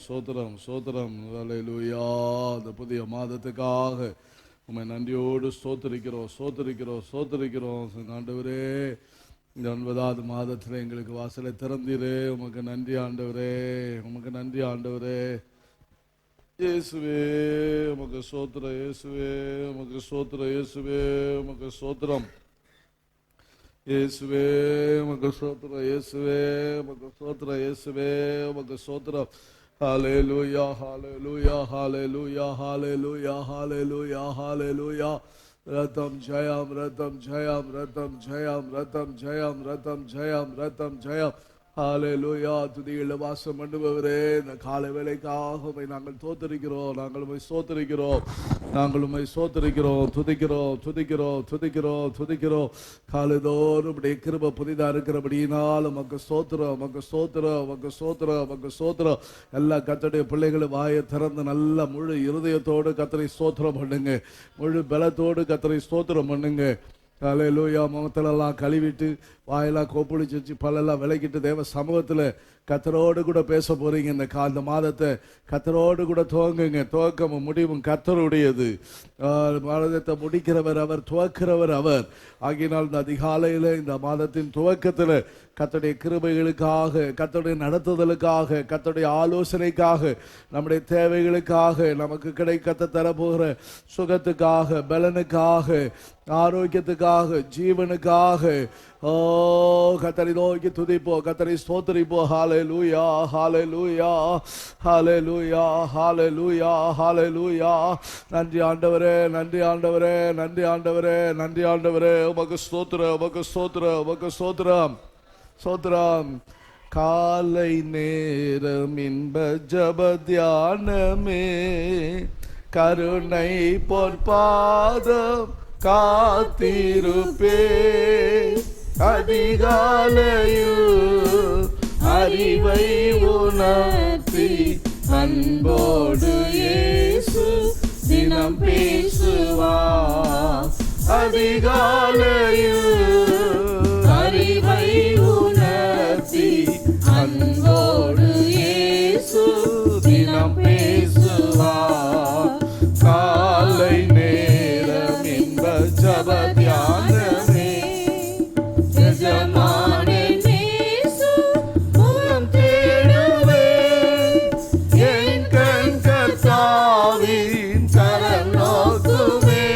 சோத்திரம் சோத்திரம். அல்லேலூயா. இந்த புதிய மாதத்துக்காக உம்மை நன்றியோடு ஸ்தோத்திரிக்கிறோம் ஸ்தோத்திரிக்கிறோம் ஸ்தோத்திரிக்கிறோம். ஆண்டவரே, இந்த 9வது மாதத்தில் எங்களுக்கு வாசலை திறந்தீரே, உமக்கு நன்றி ஆண்டவரே, உமக்கு நன்றி ஆண்டவரே. இயேசுவே உமக்கு ஸ்தோத்திரம், இயேசுவே உமக்கு ஸ்தோத்திரம், இயேசுவே உமக்கு ஸ்தோத்திரம், இயேசுவே உமக்கு ஸ்தோத்திரம், இயேசுவே உமக்கு ஸ்தோத்திரம், இயேசுவே உமக்கு ஸ்தோத்திரம். ஹல்லேலூயா ஹல்லேலூயா ஹல்லேலூயா ஹல்லேலூயா ஹல்லேலூயா ஹல்லேலூயா. ரத்தம் ஜெயம் ரத்தம் ஜெயம் ரத்தம் ஜெயம் ரத்தம் ஜெயம் ரத்தம் ஜெயம் ரத்தம் ஜெயம். ஹல்லேலூயா. துதியில் வாசம் பண்ணுபவரே, இந்த காலை வேளைக்காக உம்மை நாங்கள் தோத்தரிக்கிறோம், நாங்கள் உம்மை சோத்தரிக்கிறோம், நாங்கள் உம்மை சோத்தரிக்கிறோம், துதிக்கிறோம் துதிக்கிறோம் துதிக்கிறோம் துதிக்கிறோம். காலைதோறும் உம்முடைய கிருபை புதிதா இருக்கிறபடியினால் உமக்கு ஸ்தோத்திரம் உமக்கு ஸ்தோத்திரம் உமக்கு ஸ்தோத்திரம் உமக்கு ஸ்தோத்திரம். எல்லா கர்த்தருடைய பிள்ளைகளும் வாயை திறந்து நல்ல முழு இருதயத்தோடு கர்த்தரை ஸ்தோத்திரம் பண்ணுங்க, முழு பலத்தோடு கர்த்தரை ஸ்தோத்திரம் பண்ணுங்க. ஹல்லேலூயா. முகத்திலெல்லாம் கழுவிட்டு வாயெல்லாம் கோப்புளிச்சு வச்சு பல்லெல்லாம் விளக்கிட்டு தேவ சமூகத்தில் கர்த்தரோடு கூட பேச போறீங்க. இந்த மாதத்தை கர்த்தரோடு கூட துவங்குங்க. துவக்கமும் முடிவும் கர்த்தருடையது. மாதத்தை முடிக்கிறவர் அவர், துவக்கிறவர் அவர். ஆகினால் இந்த அதிகாலையில் இந்த மாதத்தின் துவக்கத்தில் கர்த்தருடைய கிருபைகளுக்காக, கர்த்தருடைய நடத்துதலுக்காக, கர்த்தருடைய ஆலோசனைக்காக, நம்முடைய தேவைகளுக்காக, நமக்கு கிடைக்க தரப்போகிற சுகத்துக்காக, பலனுக்காக, ஆரோக்கியத்துக்காக, ஜீவனுக்காக கர்த்தரை நோக்கி துதிப்போ, கர்த்தரை ஸ்தோத்திரிப்போ. ஹல்லேலூயா ஹல்லேலூயா ஹல்லேலூயா ஹல்லேலூயா ஹல்லேலூயா. நன்றி ஆண்டவரே, நன்றி ஆண்டவரே, நன்றி ஆண்டவரே, நன்றி ஆண்டவரே. உமக்கு ஸ்தோத்திரம் உமக்கு ஸ்தோத்திரம் உமக்கு ஸ்தோத்திரம் ஸ்தோத்திரம். காலை நேரம் இன்ப ஜப தியானமே, கருணை பொற்பாதம் காத்திருப்பே, அதிகாலையில் அறிவை உணர்த்தி அன்போடு இயேசு தினம் பேசுவார். அதிகாலையில் அறிவை உணர்த்தி அன்போடு இயேசு தினம் பேசுவார். காலை நேரம் இன்ப ஜப தியானமே, எஜமானே நேசு முகம் தேடுவே, என் கண் கர்த்தாவின் சரண் நோக்குவே.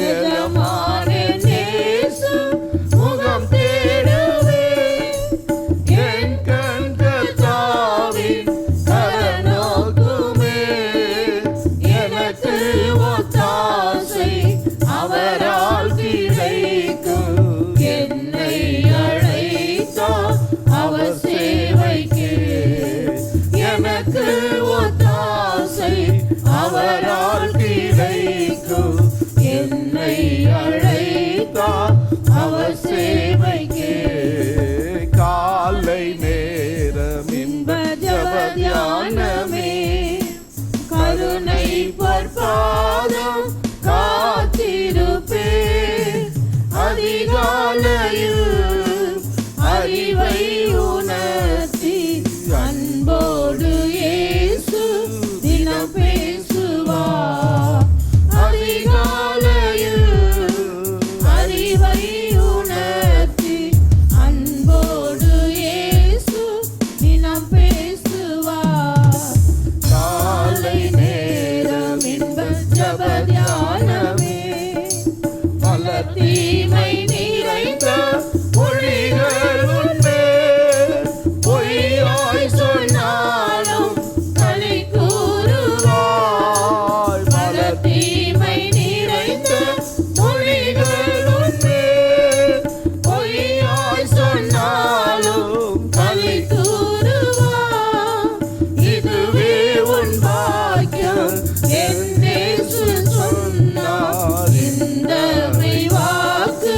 எஜமானே நேசு முகம் தேடுவே, என் கண் கர்த்தாவின் சரண் நோக்குவே. எனக்கு ஒத்தாசை அவரால் கிடைக்கும், என்னை அழைத்தார் அவர் சேவைக்கு. எனக்கு ஒத்தாசை அவரால் கிடைக்கும், என்னை அழைத்தார் அவர் சேவைக்கு. காலை நேரம் இன்ப ஜப தியானமே, கருணை பொற்பாதம் காத்திருப்பே, அதிகாலையில் அறிவை உணர்த்தி அன்போடு இயேசு தினம் பேசுவார். அதிகாலையில் அறிவை உணர்த்தி அன்போடு இயேசு தினம் பேசுவார். காலை நேரம் இன்ப ஜப தியானமே, பல தீமை நிறைந்த மொழிகள் உண்மை, பொய்யாய் சொன்னாலும் களி கூறுவாய். பல தீமை நிறைந்த மொழிகள் உண்மை, பொய்யாய் சொன்னாலும் களி கூறுவாய். இதுவே உன் பாக்கியம் என்று சொன்னார். இந்த வாக்கு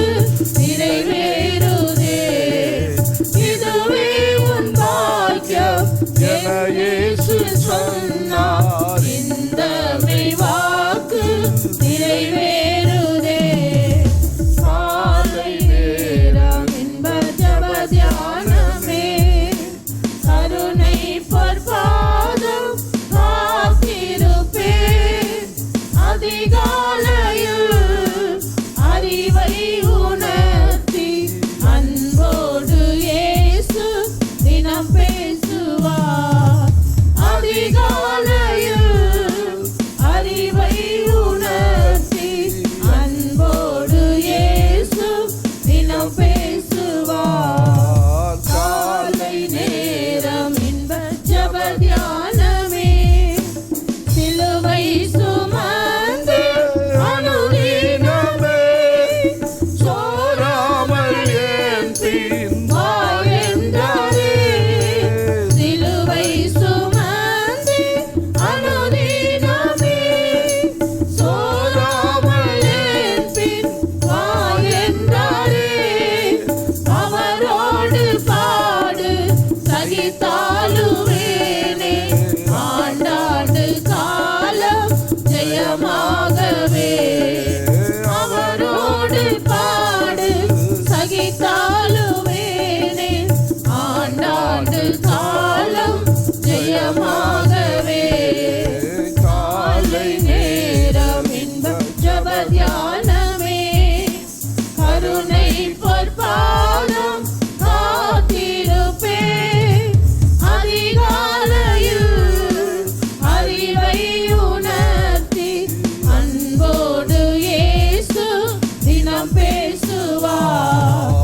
தினம் பேசுவார்.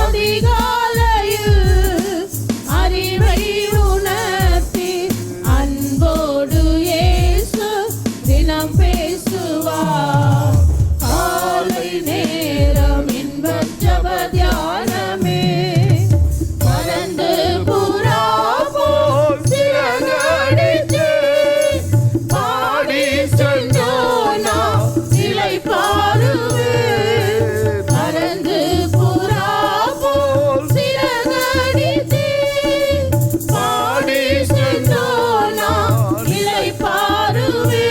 அதிகாலையில் அறிவை உணர்த்தி அன்போடு இயேசு தினம் பேசுவார். காலை நேரம் இன்பச் ஜெப தியானமே பறந்து புறா போல் சிறகடித்து பாடி சென்றோனா நிலை பாருவே. பறந்து புறா போல் சிறகடித்து பாடி சென்றோனா நிலை பாருவே.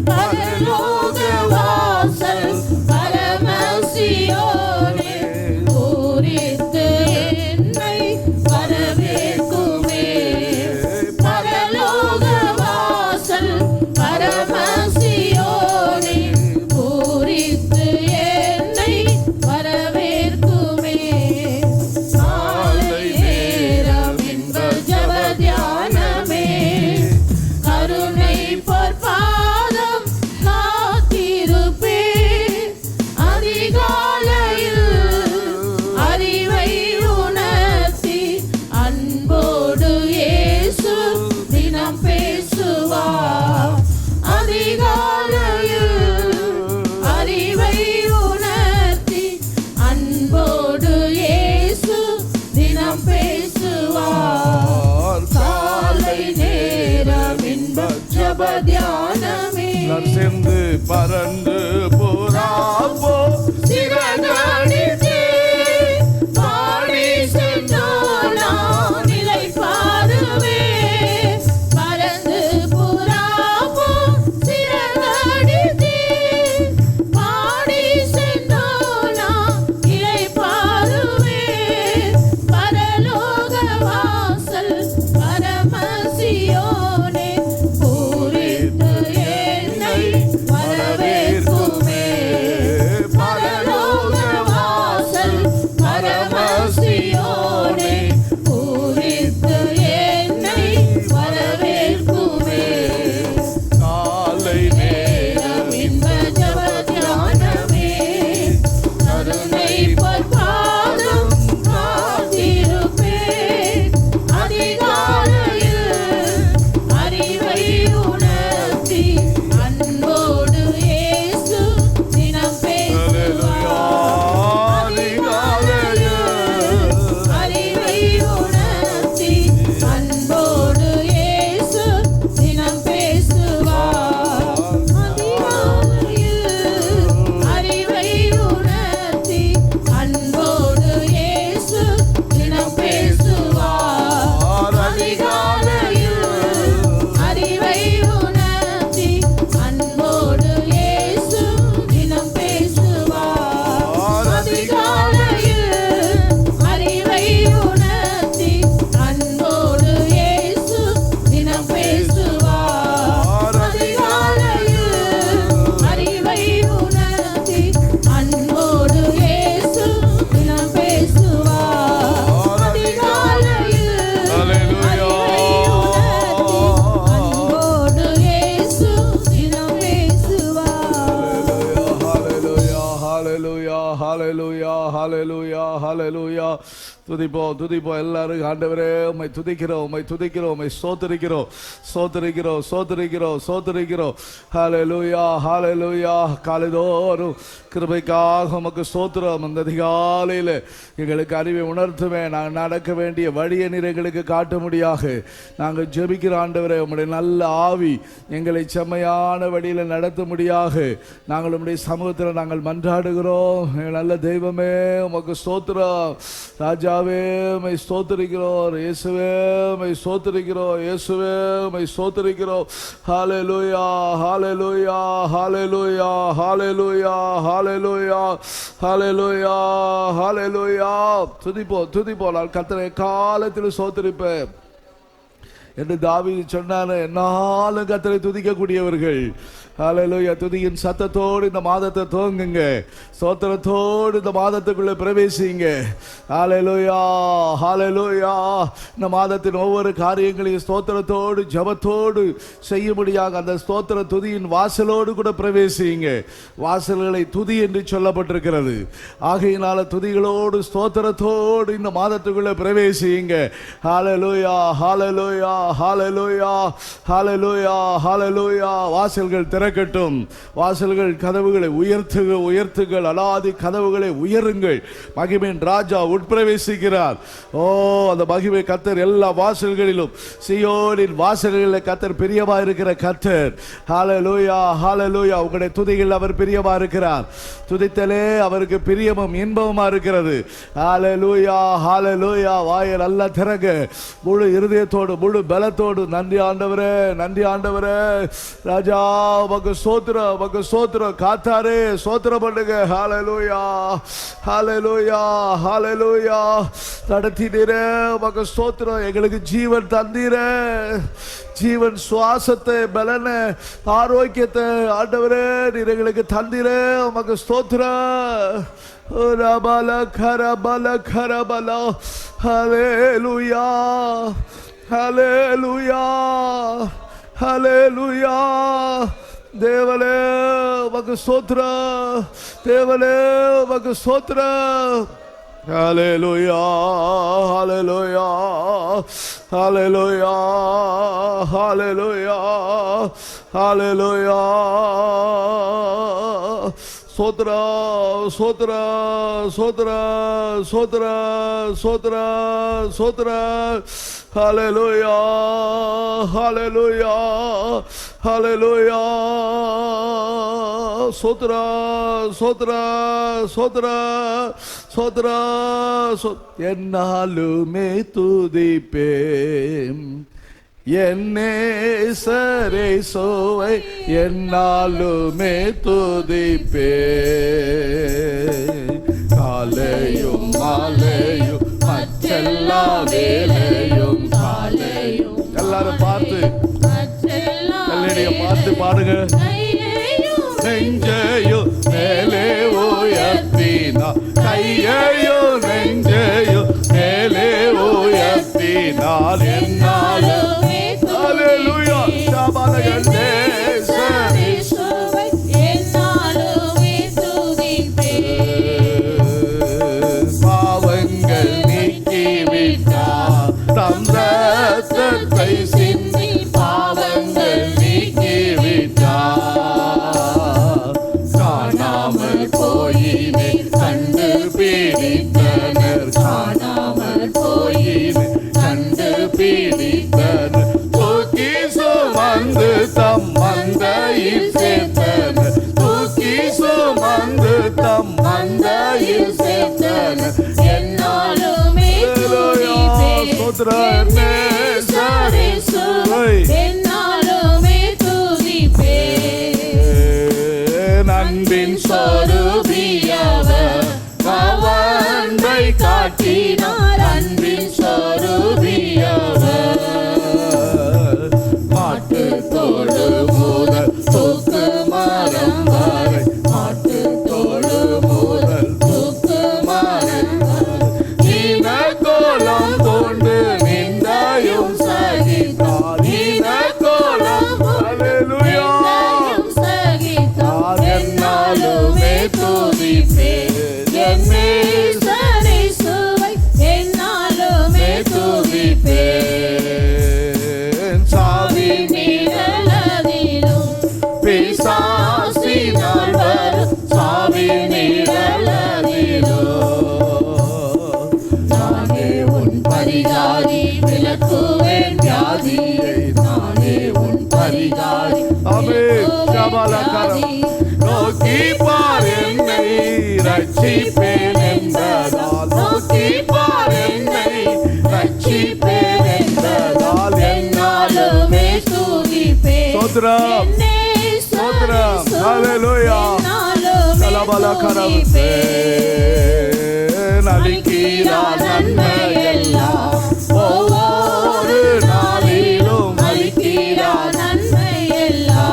பரலோக வாசல் பரமசியோனே பூரித்து என்னை வரவேற்குமே. பரலோக வாசல் பரமசியோனே பூரித்து என்னை வரவேற்குமே. காலை நேரம் இன்ப ஜெப தியானமே கருணை பொற்பாதம் காத்திருப்பேன். அதிகாலையில் அறிவை உணர்த்தி அன்போடு இயேசு தினம் பேசுவார். அதிகாலையில் அறிவை உணர்த்தி அன்போடு இயேசு தினம் பேசுவார். காலை நேரம் இன்ப ஜெப தியானமே சேர்ந்து பறந்து புறாப்போ சிறகடித்து பாடி சென்றோனா நிலை பாருவே. பறந்து புறா போல் சிறகடித்து பாடி சென்றோனா நிலை பாருவே. பரலோக வாசல் பரமசியோனே பூரித்து என்னை வரவேற்குமே. பரலோக வாசல் பரமசியோனே பூரித்து என்னை வரவேற்குமே. காலை நேரம் இன்ப ஜெப தியானமே கருணை பொற்பாதம் காத்திருப்பேன். அதிகாலையில் அறிவை உணர்த்தி அன்போடு இயேசு தினம் பேசுவார். அதிகாலையில் அறிவை உணர்த்தி அன்போடு இயேசு தினம் பேசுவார். அதிகாலையில் அறிவை உணர்த்தி அன்போடு இயேசு தினம் பேசுவார். அதிகாலையில் அறிவை உணர்த்தி அன்போடு இயேசு தினம் பேசுவார். அதிகாலையில் அறிவை உணர்த்தி அன்போடு இயேசு தினம் பேசுவார். அதிகாலையில் அறிவை உணர்த்தி அன்போடு இயேசு தினம் பேசுவார். அதிகாலையில் அன்போடு இயேசு தினம் பேசுவார். ஹalleluya. துதிப்போம் எல்லாரும். ஆண்டவரே உம்மை துதிக்கிறோம், உம்மை சோதரிக்கிறோம். ஹalleluya. காலைதோறும் கிருபைக்காக உமக்கு ஸ்தோத்திரம். அந்த அதிகாலையில் எங்களுக்கு அறிவை உணர்த்துவே. நாங்கள் நடக்க வேண்டிய வழியை நீர் எங்களுக்கு காட்டும்படியாக நாங்கள் ஜெபிக்கிற ஆண்டவரே, உம்முடைய நல்ல ஆவி எங்களை செம்மையான வழியில் நடத்தும்படியாக நாங்கள் உம்முடைய சமூகத்தில் நாங்கள் மன்றாடுகிறோம். நல்ல தெய்வமே உமக்கு ஸ்தோத்திரம். ராஜாவே உம்மை ஸ்தோத்திரிக்கிறோம். இயேசுவே உம்மை ஸ்தோத்திரிக்கிறோம். ஹalleluya. துதிப்போம். நான் கர்த்தரை காலத்தில் ஸ்தோத்திரிப்பேன் என்று தாவீது சொன்னார். என்னாலும் கர்த்தரை துதிக்கக்கூடியவர்கள் ஹல்லேலூயா. துதியின் சத்தத்தோடு இந்த மாதத்தை துவங்குங்க. ஸ்தோத்திரத்தோடு இந்த மாதத்துக்குள்ளே பிரவேசிங்க. ஹல்லேலூயா, ஹல்லேலூயா. இந்த மாதத்தின் ஒவ்வொரு காரியங்களையும் ஸ்தோத்திரத்தோடு ஜெபத்தோடு செய்யும்படியாக அந்த ஸ்தோத்திர துதியின் வாசலோடு கூட பிரவேசிங்க. வாசல்களை துதி என்று சொல்லப்பட்டிருக்கிறது. ஆகையினால துதிகளோடு ஸ்தோத்திரத்தோடு இந்த மாதத்துக்குள்ளே பிரவேசிங்க. ஹல்லேலூயா, ஹல்லேலூயா, ஹல்லேலூயா, ஹல்லேலூயா, ஹல்லேலூயா. வாசல்கள் திறக்கட்டும். வாசல்கள் கதவுகளை உயர்த்துங்கள். அலாதி கதவுகளை உயருங்கள். மகிமையின் ராஜா உட்பிரவேசிக்கிறார். ஓ, அந்த மகிமை கர்த்தர் எல்லா வாசல்களிலும், சீயோனின் வாசல்களில் கர்த்தர் பிரியமா இருக்கிற கர்த்தர். ஹல்லேலூயா, ஹல்லேலூயா. உங்களுடைய துதிகள் அவர் பிரியமா இருக்கிறார். துதித்தலே அவருக்கு பிரியமும் இன்பமா இருக்கிறது. ஹல்லேலூயா, ஹல்லேலூயா. வாயை நல்லா திறங்க. முழு இருதயத்தோடு முழு பலத்தோடு நன்றி ஆண்டவரே, நன்றி ஆண்டவரே. ராஜா உமக்கு ஸ்தோத்திரம், உமக்கு ஸ்தோத்திரம். காத்தாரே ஸ்தோத்திரம் பண்ணுங்க. ஹல்லேலூயா, ஹல்லேலூயா, ஹல்லேலூயா. நடத்தினீரே உமக்கு ஸ்தோத்திரம். எங்களுக்கு ஜீவன் தந்தீரே, ஜீவன் சுவாசத்தை பலன ஆரோக்கியத்தை ஆண்டவரே நீர் எங்களுக்கு தந்தீரே உமக்கு ஸ்தோத்திரம். ரபல கரபல கரபல. ஹல்லேலூயா, ஹல்லேலூயா, ஹல்லேலூயா. தேவனே உமக்கு ஸ்தோத்திரம், தேவனே உமக்கு ஸ்தோத்திரம். ஹல்லேலூயா, ஹல்லேலூயா, ஹல்லேலூயா, ஹல்லேலூயா, ஹல்லேலூயா. சோத்ரா சோத்ரா சோத்ரா சோத்ரா சோத்ரா சோத்ரா. ஹல்லேலூயா, ஹல்லேலூயா, ஹல்லேலூயா. சோத்ரா சோத்ரா சோத்ரா சோத்ரா. என்னாலுமே துதிப்பேன் என்னேசரை சோவை, என்னாலுமே துதிப்பேன். காலையும் மாலையும் மற்றெல்லா வேலையும் காலையும். எல்லாரும் பார்த்து கல்லடிய பார்த்து பாடுங்க. நெஞ்சையும் மேலே உயர்த்தினா, கையையும் நெஞ்சையும் மேலே உயர்த்தினால் என்னாலும். ஹல்லேலூயா. ஷாபாலகண்டே பாவங்கள் நீக்கிவிட்டார், தம் ரத்தத்தை சிந்தி பாவங்கள் நீக்கிவிட்டார். காணாமல் போயினே கண்டு பீடித்தனர், காணாமல் போயினே கண்டு பீடித்தனர். தூக்கி சுமந்து தம் மந்தையில் சேர்த்தனர், தூக்கி சுமந்து தம் மந்தையில் சேர்த்தனர். என்னாலுமே துதிப்பேன், என்னாலுமே துதிப்பேன். அன்பின் சொரூபியவர் கவர்ந்தை காட்டினார், அன்பின் சொரூபியவர். மாட்டு தோடு முதல் தூக்கு மரம் வரை, மாட்டு தோடு முதல் தூக்கு மரம் வரை. இன கோலம் கொண்டு நிந்தையும் சகித்தார், இன கோலம் சகித்தார். என்னாலுமே துதிப்பேன் என்னேசரை சுவை, என்னாலுமே துதிப்பேன். சாவி நிழலதிலும் பிசாசினால் வரும், சாவி நிழலதிலும் நானே உன் பரிகாரி, விலக்குவேன் வியாதியை, நானே உன் பரிகாரி. நோக்கி பார் என்னை ரட்சிப்பேன் என்பதால், நோக்கி பார் என்னை ரட்சிப்பேன் என்பதால் என்னாலுமே துதிப்பேன். ஸ்தோத்திரம், ஸ்தோத்திரம். ஹல்லேலூயா. கலபலகரப்பேன். அளிக்கிறார் நன்மையெல்லாம், ஒவ்வொரு நாளிலும் அளிக்கிறார் நன்மையெல்லாம்.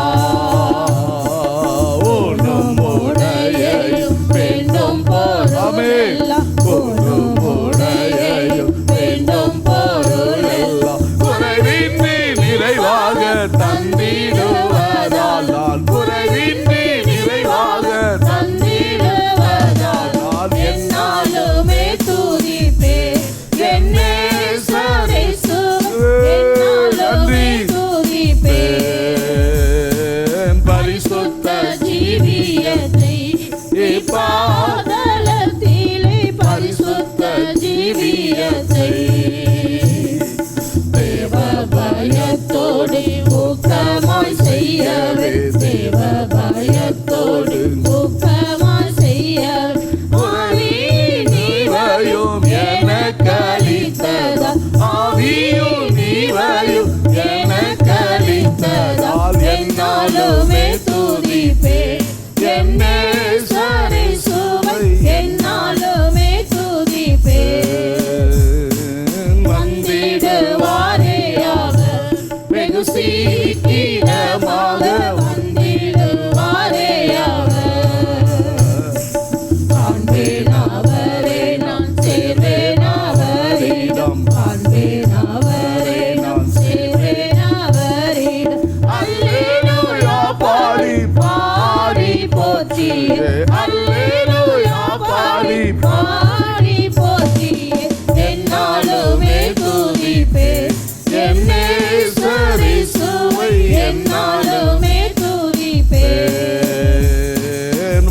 காண்பேன் அவரை நான் சேர்வேன் அவரிடம் காண்பேன் அவரை நான் சேர்வேன் அவரிடம் அல்லேலூயா பாடி பாடி போற்றியே அல்லேலூயா பாடி பாடி போற்றியே என்னாலுமே துதிப்பேன் என் நேசர் இயேசுவை என்னாலுமே துதிப்பேன்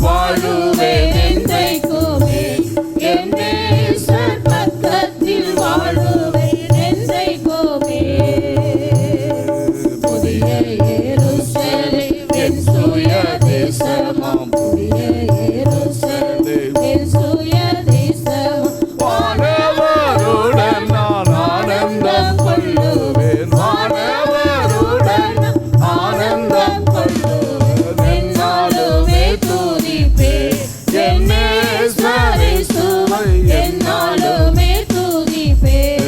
வாழுவேன் என்றைக்குமே என் நேசர் பக்கத்தில் வாழுவேன் என்றைக்குமே புதிய எருசலேம் என் சுய தேசமாம் புதிய எருசலேம் என் சுய தேசமாம் வானவருடன் நான் ஆனந்தம் கொள்ளுவேன் வானவருடன் ஆனந்தம் கொள்ளுவேன் என்னாலுமே துதிப்பேன் என் நேசர் இயேசுவை என்னாலுமே துதிப்பேன்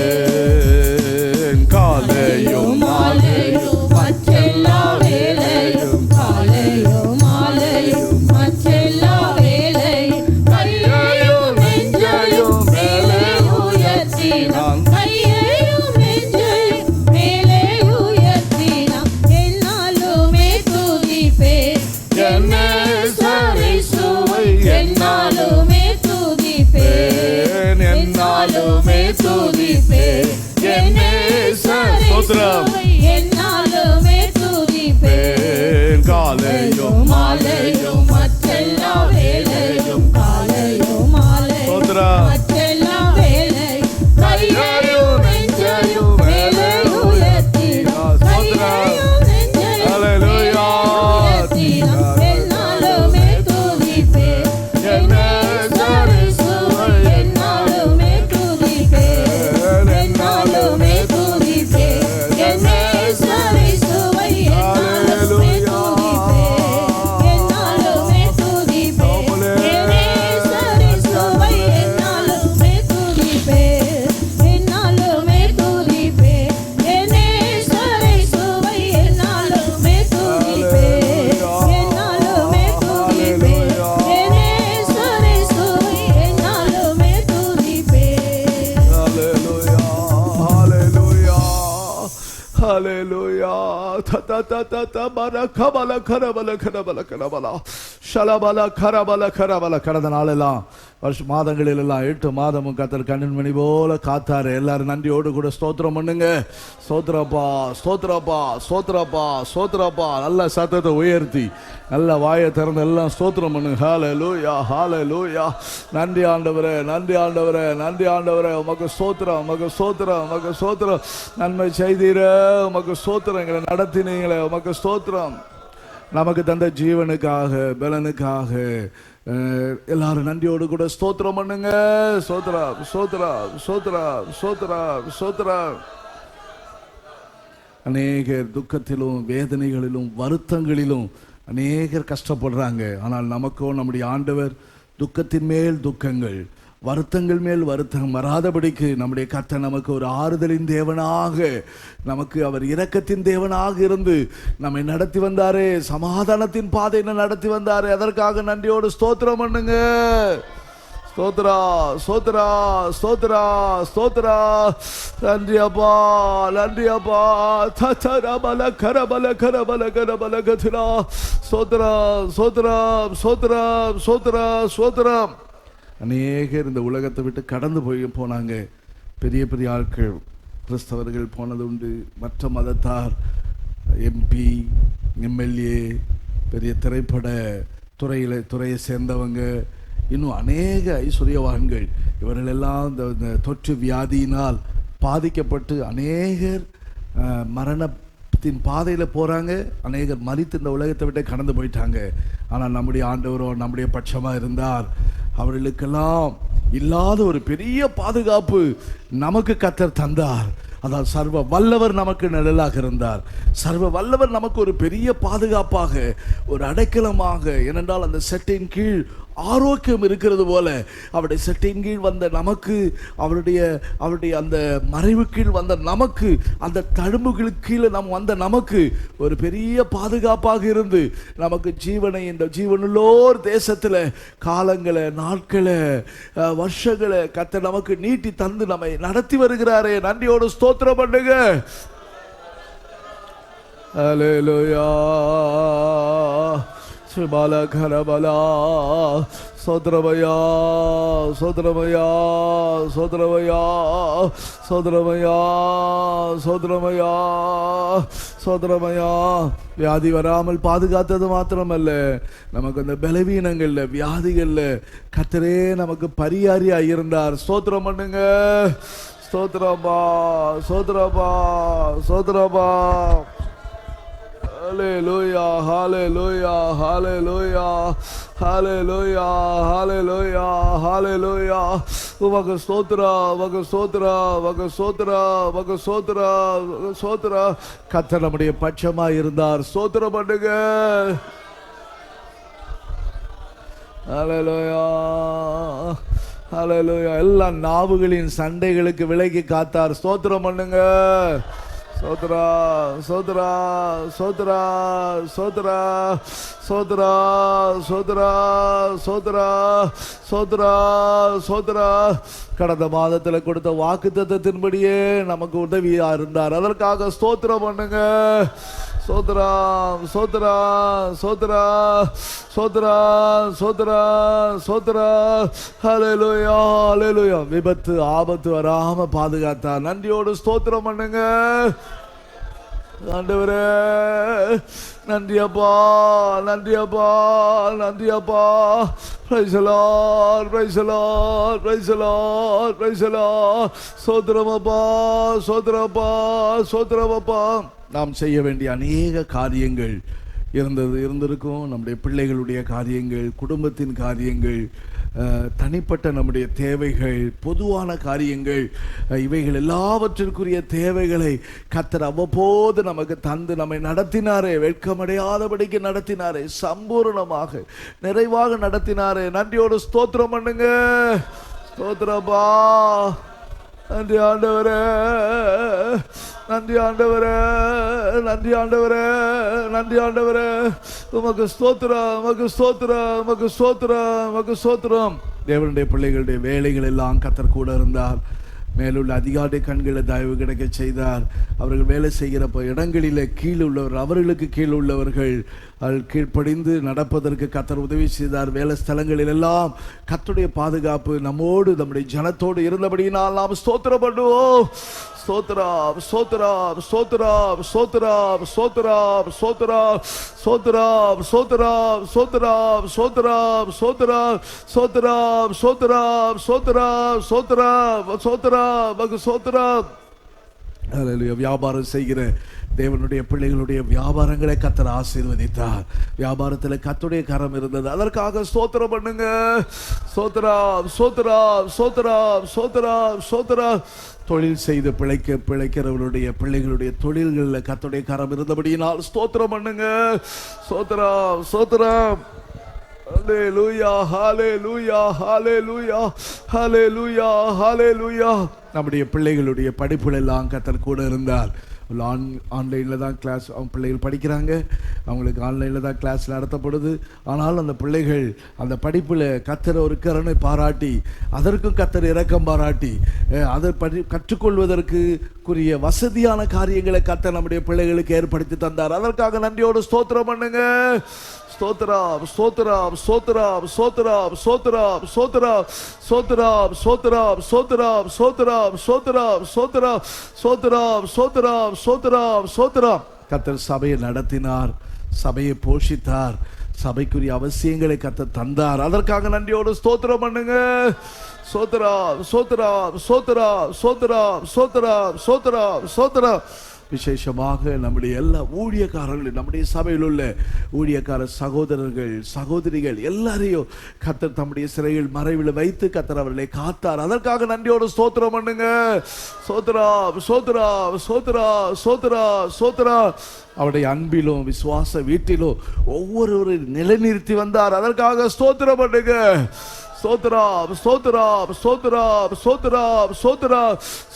காலையும் மாலையும் மற்றெல்லா வேளையும் காலையும் மாலையும் மற்றெல்லா வேளையும் கையையும் நெஞ்சையும் மேலே உயர்த்தினான் கையையும் நெஞ்சையும் மேலே உயர்த்தினான் என்னாலுமே துதிப்பேன் என் நேசர் இயேசுவை என்னாலுமே துதிப்பேன் என்னாலுமே துதிப்பேன் என் நேசர் இயேசுவை என்னாலுமே துதிப்பேன் காலையும் மாலையும் மற்றெல்லா வேளையும் காலையும் மாலையும் மற்றெல்லா வேளையும் கையையும் நெஞ்சையும் மேலே உயர்த்தினான் கையையும் நெஞ்சையும் மேலே உயர்த்தினான் என்னாலுமே துதிப்பேன் என் நேசர் இயேசுவை என்னாலுமே துதிப்பேன் என்னாலுமே துதிப்பேன் என் நேசர் இயேசுவை என்னாலுமே துதிப்பேன் என்னாலுமே துதிப்பேன் என் நேசர் இயேசுவை என்னாலுமே துதிப்பேன் என்னாலுமே துதிப்பேன் என் நேசர் இயேசுவை என்னாலுமே துதிப்பேன் என்னாலுமே துதிப்பேன் என் நேசர் இயேசுவை என்னாலுமே துதிப்பேன் Hallelujah. Ta ta ta ta ta bara kabala karabala karabala karabala shalabala karabala karabala கடந்த நாளெல்லாம் வருஷ மாதங்களில் எல்லாம் 8 மாதமும் கர்த்தர் கண்ணின் மணி போல காத்தாரு. எல்லாரும் நன்றியோடு கூட ஸ்தோத்திரம் பண்ணுங்க. ஸ்தோத்திரப்பா ஸ்தோத்திரப்பா ஸ்தோத்திரப்பா ஸ்தோத்திரப்பா. நல்ல சத்தத்தை உயர்த்தி நல்ல வாயை திறந்து எல்லாம் ஸ்தோத்திரம் பண்ணுங்க. ஹalleluya ஹalleluya. நன்றி ஆண்டவரே நன்றி ஆண்டவரே நன்றி ஆண்டவரே. உமக்கு ஸ்தோத்திரம் உமக்கு ஸ்தோத்திரம் உமக்கு ஸ்தோத்திரம். நன்மை செய்தீரே உமக்கு ஸ்தோத்திரம். எங்களை நடத்தினீங்களே உமக்கு ஸ்தோத்திரம். நமக்கு தந்த ஜீவனுக்காக பலனுக்காக எல்லாரும் நன்றியோடு கூட ஸ்தோத்திரம் பண்ணுங்க. ஸ்தோத்திரா ஸ்தோத்திரா ஸ்தோத்திரா ஸ்தோத்திரா ஸ்தோத்திரா. அநேகர் துக்கத்திலும் வேதனைகளிலும் வருத்தங்களிலும் அநேகர் கஷ்டப்படுறாங்க. ஆனால் நமக்கோ நம்முடைய ஆண்டவர் துக்கத்தின் மேல் துக்கங்கள் வருத்தங்கள் மேல் வருத்தம் வராதபடிக்கு நம்முடைய கர்த்தர் நமக்கு ஒரு ஆறுதலின் தேவனாக நமக்கு அவர் இரக்கத்தின் தேவனாக இருந்து நம்மை நடத்தி வந்தாரே. சமாதானத்தின் பாதையில நடத்தி வந்தாரே. அதற்காக நன்றியோடு ஸ்தோத்திரம் பண்ணுங்க. ஸ்தோத்ரா ஸ்தோத்ரா ஸ்தோத்ரா ஸ்தோத்ரா. நன்றி அப்பா நன்றி அப்பா. தரபல கரபல கரபல கரபல கதிரா. ஸ்தோத்ரா ஸ்தோத்ரா ஸ்தோத்ரா ஸ்தோத்ரா ஸ்தோத்ரா. அநேகர் இந்த உலகத்தை விட்டு கடந்து போனாங்க. பெரிய பெரிய ஆட்கள் கிறிஸ்தவர்கள் போனது உண்டு. மற்ற மதத்தார் எம்பி எம்எல்ஏ பெரிய திரைப்பட துறையை சேர்ந்தவங்க இன்னும் அநேக ஐஸ்வர்யவான்கள் இவர்கள் எல்லாம் இந்த தொற்று வியாதியினால் பாதிக்கப்பட்டு அநேகர் மரணத்தின் பாதையில் போகிறாங்க. அநேகர் மரித்து இந்த உலகத்தை விட்டு கடந்து போயிட்டாங்க. ஆனால் நம்முடைய ஆண்டவரோ நம்முடைய பட்சமாக இருந்தார். அவர்களுக்கெல்லாம் இல்லாத ஒரு பெரிய பாதுகாப்பு நமக்கு கர்த்தர் தந்தார். அதாவது சர்வ வல்லவர் நமக்கு நிழலாக இருந்தார். சர்வ வல்லவர் நமக்கு ஒரு பெரிய பாதுகாப்பாக ஒரு அடைக்கலமாக. ஏனென்றால் அந்த செட்டின் கீழ் ஆரோக்கியம் இருக்கிறது போல அவருடைய செட்டின் கீழ் வந்த நமக்கு, அவருடைய அந்த மறைவு கீழ் வந்த நமக்கு, அந்த தழும்புகளுக்கு கீழே நாம் வந்த நமக்கு ஒரு பெரிய பாதுகாப்பாக இருந்து நமக்கு ஜீவனை இந்த ஜீவனுள்ளோர் தேசத்தில் காலங்களை, நாட்களை, வருஷங்களை கர்த்தர் நமக்கு நீட்டி தந்து நம்மை நடத்தி வருகிறாரே. நன்றியோடு ஸ்தோத்திரம் பண்ணுங்க. ஹல்லேலூயா. ஸ்ரீபால கரபலா சோதரமயா சோதரமயா சோதரமயா சோதரமயா சோதரமயா சோதரமயா. வியாதி வராமல் பாதுகாத்தது மாத்திரமல்ல, நமக்கு அந்த பலவீனங்கள்ல, வியாதிகள்ல கர்த்தரே நமக்கு பரிகாரியா இருந்தார். ஸ்தோத்திரம் பண்ணுங்க. ஸ்தோத்திரப்பா ஸ்தோத்திரப்பா ஸ்தோத்திரப்பா. Hallelujah, hallelujah, hallelujah, hallelujah, hallelujah, hallelujah. உமக்கு ஸ்தோத்திரா, உமக்கு ஸ்தோத்திரா, உமக்கு ஸ்தோத்திரா, உமக்கு ஸ்தோத்திரா, ஸ்தோத்திரா. கர்த்தர் நம்முடைய பட்சமா இருந்தார். ஸ்தோத்திரம் பண்ணுங்க. Hallelujah, hallelujah. எல்லா நாவுகளின் சண்டைகளுக்கு விலகி காத்தார். ஸ்தோத்திரம் பண்ணுங்க. சோத்ரா சோத்ரா சோத்ரா சோத்ரா சோத்ரா சோத்ரா சோத்ரா சோத்ரா சோத்ரா. கடந்த மாதத்தில் கொடுத்த வாக்குத்தத்தத்தின்படியே நமக்கு உதவியா இருந்தார். அதற்காக ஸ்தோத்திரம் பண்ணுங்க. சோத்ரா சோத்ரா சோத்ரா சோத்ரா சோத்ரா சோத்ரா. ஹல்லேலூயா ஹல்லேலூயா. விபத்து ஆபத்து வராம பாதுகாத்தார். நன்றியோடு ஸ்தோத்திரம் பண்ணுங்க. ஆண்டவரே நன்றி அப்பா, நன்றி அப்பா, நன்றி அப்பா. Praise the Lord, praise the Lord, praise the Lord, praise the Lord. ஸ்தோத்திரம் அப்பா, ஸ்தோத்திரம் அப்பா, ஸ்தோத்திரம் அப்பா. நாம் செய்ய வேண்டிய அநேக காரியங்கள் இருந்திருக்கும். நம்முடைய பிள்ளைகளுடைய காரியங்கள், குடும்பத்தின் காரியங்கள், தனிப்பட்ட நம்முடைய தேவைகள், பொதுவான காரியங்கள், இவைகள் எல்லாவற்றிற்குரிய தேவைகளை கர்த்தர் அவ்வப்போது நமக்கு தந்து நம்மை நடத்தினாரே. வெட்கமடையாதபடிக்கு நடத்தினாரே. சம்பூர்ணமாக நிறைவாக நடத்தினாரே. நன்றியோடு ஸ்தோத்திரம் பண்ணுங்க. ஸ்தோத்திரப்பா. நன்றி ஆண்டவரே, நன்றி ஆண்டவரே, நன்றி ஆண்டவரே, நன்றி ஆண்டவரே. உமக்கு ஸ்தோத்திரம், உமக்கு ஸ்தோத்திரம், உமக்கு ஸ்தோத்திரம், உமக்கு ஸ்தோத்திரம். தேவனுடைய பிள்ளைகளுடைய வேலைகள் எல்லாம் கர்த்தர் கூட இருந்தார். மேலுள்ள அதிகாரி கண்களை தயவு கிடைக்க செய்தார். அவர்கள் வேலை செய்கிற இடங்களிலே கீழ் உள்ளவர், அவர்களுக்கு கீழ் உள்ளவர்கள் கீழ்ப்படிந்து நடப்பதற்கு கர்த்தர் உதவி செய்தார். வேலை ஸ்தலங்களில் எல்லாம் கர்த்தருடைய பாதுகாப்பு நம்மோடு, நம்முடைய ஜனத்தோடு இருந்தபடியினால் நாம் ஸ்தோத்திரம் பண்ணுவோம். ஸ்தோத்திரம் ஸ்தோத்திரம் ஸ்தோத்திரம் ஸ்தோத்திரம் ஸ்தோத்திரம் ஸ்தோத்திரம் ஸ்தோத்திரம் ஸ்தோத்திரம் ஸ்தோத்திரம் ஸ்தோத்திரம் ஸ்தோத்திரம் ஸ்தோத்திரம் ஸ்தோத்திரம் ஸ்தோத்திரம் ஸ்தோத்திரம் ஸ்தோத்திரம் ஸ்தோத்திரம். ஹல்லேலூயா. வியாபாரம் செய்கிற தேவனுடைய பிள்ளைகளுடைய வியாபாரங்களை கர்த்தர் ஆசீர்வதித்தார். வியாபாரத்தில் கர்த்தருடைய கரம் இருந்தது. அதற்காக ஸ்தோத்திரம் பண்ணுங்க. ஸ்தோத்திரம் ஸ்தோத்திரம் ஸ்தோத்திரம் ஸ்தோத்திரம் ஸ்தோத்திரம். தொழில் செய்து பிழைக்கிறவர்களுடைய பிள்ளைகளுடைய தொழில்களில் கர்த்தருடைய கரம் இருந்தபடியினால் ஸ்தோத்திரம் பண்ணுங்க. ஸ்தோத்திரம் ஸ்தோத்திரம். ஹல்லேலூயா ஹல்லேலூயா ஹல்லேலூயா ஹல்லேலூயா ஹல்லேலூயா. நம்முடைய பிள்ளைகளுடைய படிப்புகள் எல்லாம் கர்த்தர் கூட இருந்தார். ஆன்லைனில் தான் கிளாஸ், அவங்க பிள்ளைகள் படிக்கிறாங்க, அவங்களுக்கு ஆன்லைனில் தான் கிளாஸ் நடத்தப்படுது. ஆனால் அந்த பிள்ளைகள் அந்த படிப்பில் கர்த்தர் ஒரு கருணை பாராட்டி, அதற்கும் கர்த்தர் இரக்கம் பாராட்டி, அதை கற்றுக்கொள்வதற்குரிய வசதியான காரியங்களை கர்த்தர் நம்முடைய பிள்ளைகளுக்கு ஏற்படுத்தி தந்தார். அதற்காக நன்றியோடு ஸ்தோத்திரம் பண்ணுங்க. ஸ்தோத்திரம் ஸ்தோத்திரம் ஸ்தோத்திரம் ஸ்தோத்திரம் ஸ்தோத்திரம் ஸ்தோத்திரம் ஸ்தோத்திரம் ஸ்தோத்திரம் ஸ்தோத்திரம் ஸ்தோத்திரம் ஸ்தோத்திரம் ஸ்தோத்திரம் ஸ்தோத்திரம் ஸ்தோத்திரம் ஸ்தோத்திரம் ஸ்தோத்திரம். கர்த்தர் சபையை நடத்தினார், சபையை போஷித்தார், சபைக்குரிய அவசியங்களை கர்த்தர் தந்தார். அதற்காக நன்றியோடு ஸ்தோத்திரம் பண்ணுங்க. ஸ்தோத்திரம் ஸ்தோத்திரம் ஸ்தோத்திரம் ஸ்தோத்திரம் ஸ்தோத்திரம் ஸ்தோத்திரம் ஸ்தோத்திரம் விசேஷமாக நம்முடைய எல்லா ஊழியக்காரர்கள், நம்முடைய சபையில் உள்ள ஊழியக்கார சகோதரர்கள் சகோதரிகள் எல்லாரையும் கர்த்தர் தம்முடைய சிறையில் மறைவில் வைத்து கர்த்தர் அவர்களை காத்தார். அதற்காக நன்றியோடு ஸ்தோத்திரம் பண்ணுங்க. சோத்ரா சோத்ரா சோத்ரா சோத்ரா சோத்ரா. அவருடைய அன்பிலும் விசுவாச வீட்டிலும் ஒவ்வொருவரும் நிலைநிறுத்தி வந்தார். அதற்காக ஸ்தோத்திரம் பண்ணுங்க. சோத்ரா சோத்ரா சோத்ரா சோத்ரா சோத்ரா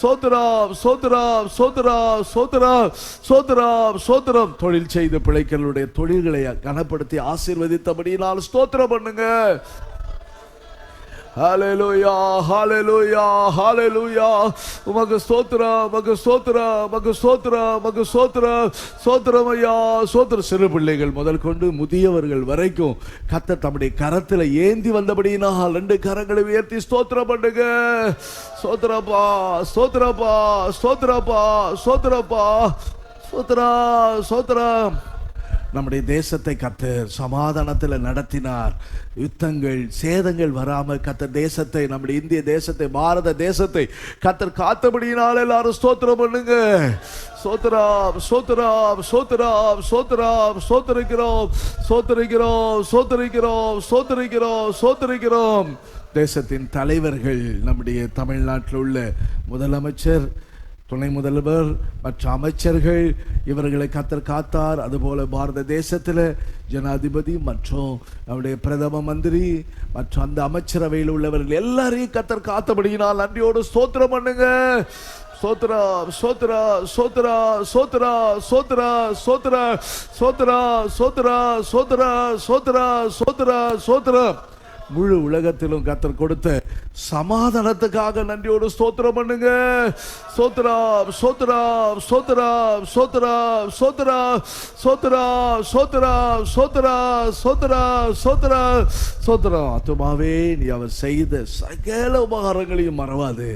சோத்ரா சோத்ரா சோத்ரா சோத்ரா சோத்ரா சோத்ரம். தொழில் செய்த பிள்ளைகளுடைய தொழில்களை கனப்படுத்தி ஆசீர்வதித்தபடியினால் ஸ்தோத்திரம் பண்ணுங்க. ஹல்லேலூயா ஹல்லேலூயா ஹல்லேலூயா. உமக்கு ஸ்தோத்திரம், உமக்கு ஸ்தோத்திரம், உமக்கு ஸ்தோத்திரம், உமக்கு ஸ்தோத்திரம். ஸ்தோத்திரம் ஐயா, ஸ்தோத்திரம். சிறு பிள்ளைகள் முதல் கொண்டு முதியவர்கள் வரைக்கும் கர்த்தர் தம்முடைய கரத்தில் ஏந்தி வந்தபடியினால் 2 கரங்களை உயர்த்தி ஸ்தோத்திரம் பண்ணுங்க. ஸ்தோத்திரப்பா ஸ்தோத்திரப்பா ஸ்தோத்திரப்பா ஸ்தோத்திரப்பா ஸ்தோத்திரா ஸ்தோத்திரம். நம்முடைய தேசத்தை கர்த்தர் சமாதானத்தில் நடத்தினார். யுத்தங்கள் சேதங்கள் வராமல் கர்த்தர் தேசத்தை, நம்முடைய இந்திய தேசத்தை, பாரத தேசத்தை கர்த்தர் காத்தபடியினால் எல்லாரும் ஸ்தோத்திரம் பண்ணுங்க. சோத்ராம் சோத்ராம் சோத்ராம் சோத்ராம் சோத்தரிக்கிறோம் சோத்தரிக்கிறோம் சோத்தரிக்கிறோம் சோத்தரிக்கிறோம் சோத்தரிக்கிறோம். தேசத்தின் தலைவர்கள், நம்முடைய தமிழ்நாட்டில் உள்ள முதலமைச்சர், துணை முதல்வர், மற்ற அமைச்சர்கள், இவர்களை கர்த்தர் காத்தார். அதுபோல பாரத தேசத்தில் ஜனாதிபதி மற்றும் நம்முடைய பிரதம மந்திரி மற்றும் அந்த அமைச்சரவையில் உள்ளவர்கள் எல்லாரையும் கர்த்தர் காத்தபடியினால் நன்றியோடு ஸ்தோத்திரம் பண்ணுங்க. சோத்ரா சோத்ரா சோத்ரா சோத்ரா சோத்ரா சோத்ரா சோத்ரா சோத்ரா சோத்ரா சோத்ரா சோத்ரா சோத்ரா. முழு உலகத்திலும் கர்த்தர் கொடுத்த சமாதானத்துக்காக நன்றியோடு ஸ்தோத்திரம் பண்ணுங்க. சோத்ரா சோத்ரா சோத்ரா சோத்ரா சோத்ரா சோத்ரா சோத்ரா சோத்ரா சோத்ரா சோத்ரா சோத்ரா. ஆத்துமாவே நீ அவர் செய்த சகல உபகாரங்களையும் மறவாது.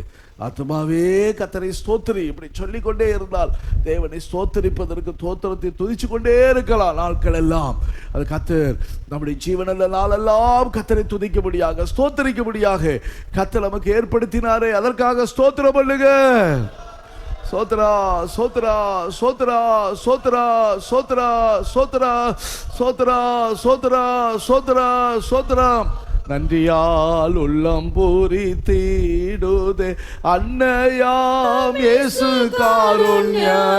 ஆத்துமாவே கர்த்தரை ஸ்தோத்திரி. இப்படி சொல்லிக்கொண்டே இருந்தால் தேவனை ஸ்தோத்தரிப்பதற்கு தோத்திரத்தை துதிச்சு கொண்டே இருக்கலாம் நாட்கள் எல்லாம். அது கர்த்தர் நம்முடைய ஜீவனல்ல நாளெல்லாம் கர்த்தரை துதிக்கும்படியாக ஸ்தோத்தரிக்கும்படியாக கர்த்தர் நமக்கு ஏற்படுத்தினாரே, அதற்காக ஸ்தோத்திரம் பண்ணுங்க. சோத்ரா சோத்ரா சோத்ரா சோத்ரா சோத்ரா சோத்ரா சோத்ரா சோத்ரா சோத்ரா சோத்ரா. நன்றியால் உள்ளம் பூரித்திடுதே அன்னையாம் இயேசு காருண்யம்.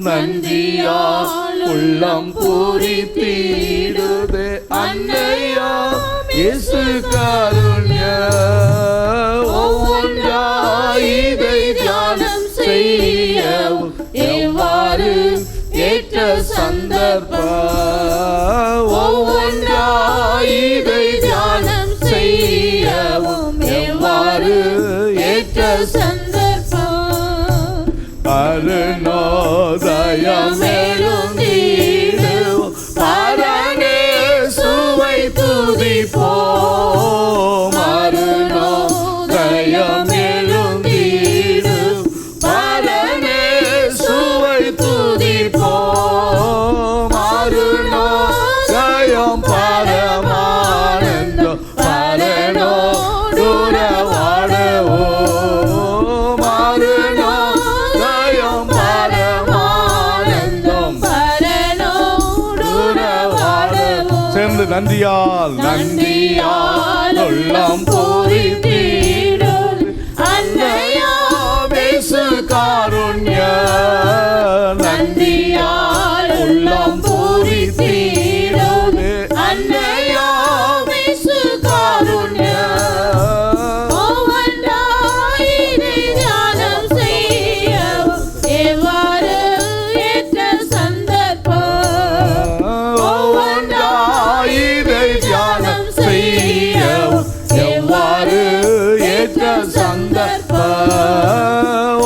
நன்றியால் உள்ளம் பூரித்திடுதே அன்னையாம் இயேசு காருண்யம். ஒவ்வொன்றாய் இதை தியானம் செய்யவும் எவ்வாறு ஏற்ற சந்தர்ப்பம். ஒவ்வொன்றாய் இதை தியானம் செய்யவும் எவ்வாறு ஏற்ற சந்தர்ப்பம். அருணோதயம் எழுந்திடுவோம், பரனே சுவை துதிப்போம். அருணோதயம் எழுந்திடுவோம், பரனே சுவை துதிப்போம். அருணோதயம் பரமானந்தம் பரனோடுறவாடுவோம். அருணோதயம் பரமானந்தம் பரனோடுறவாடுவோம். சேர்ந்து நன்றியால் நன்றியால் உள்ளம் பூரித்திடும் அன்னையாம் இயேசு காருண்யம். நன்றியால் உள்ளம் பூரித்திடும் அன்னையாம் இயேசு காருண்யம். ஒவ்வொன்றாய் இதை தியானம் செய்யவும் எவ்வாறு ஏற்ற சந்தர்ப்பம். ஒவ்வொன்றாய் இதை தியானம் செய்யவும் எவ்வாறு ஏற்ற சந்தர்ப்பம்.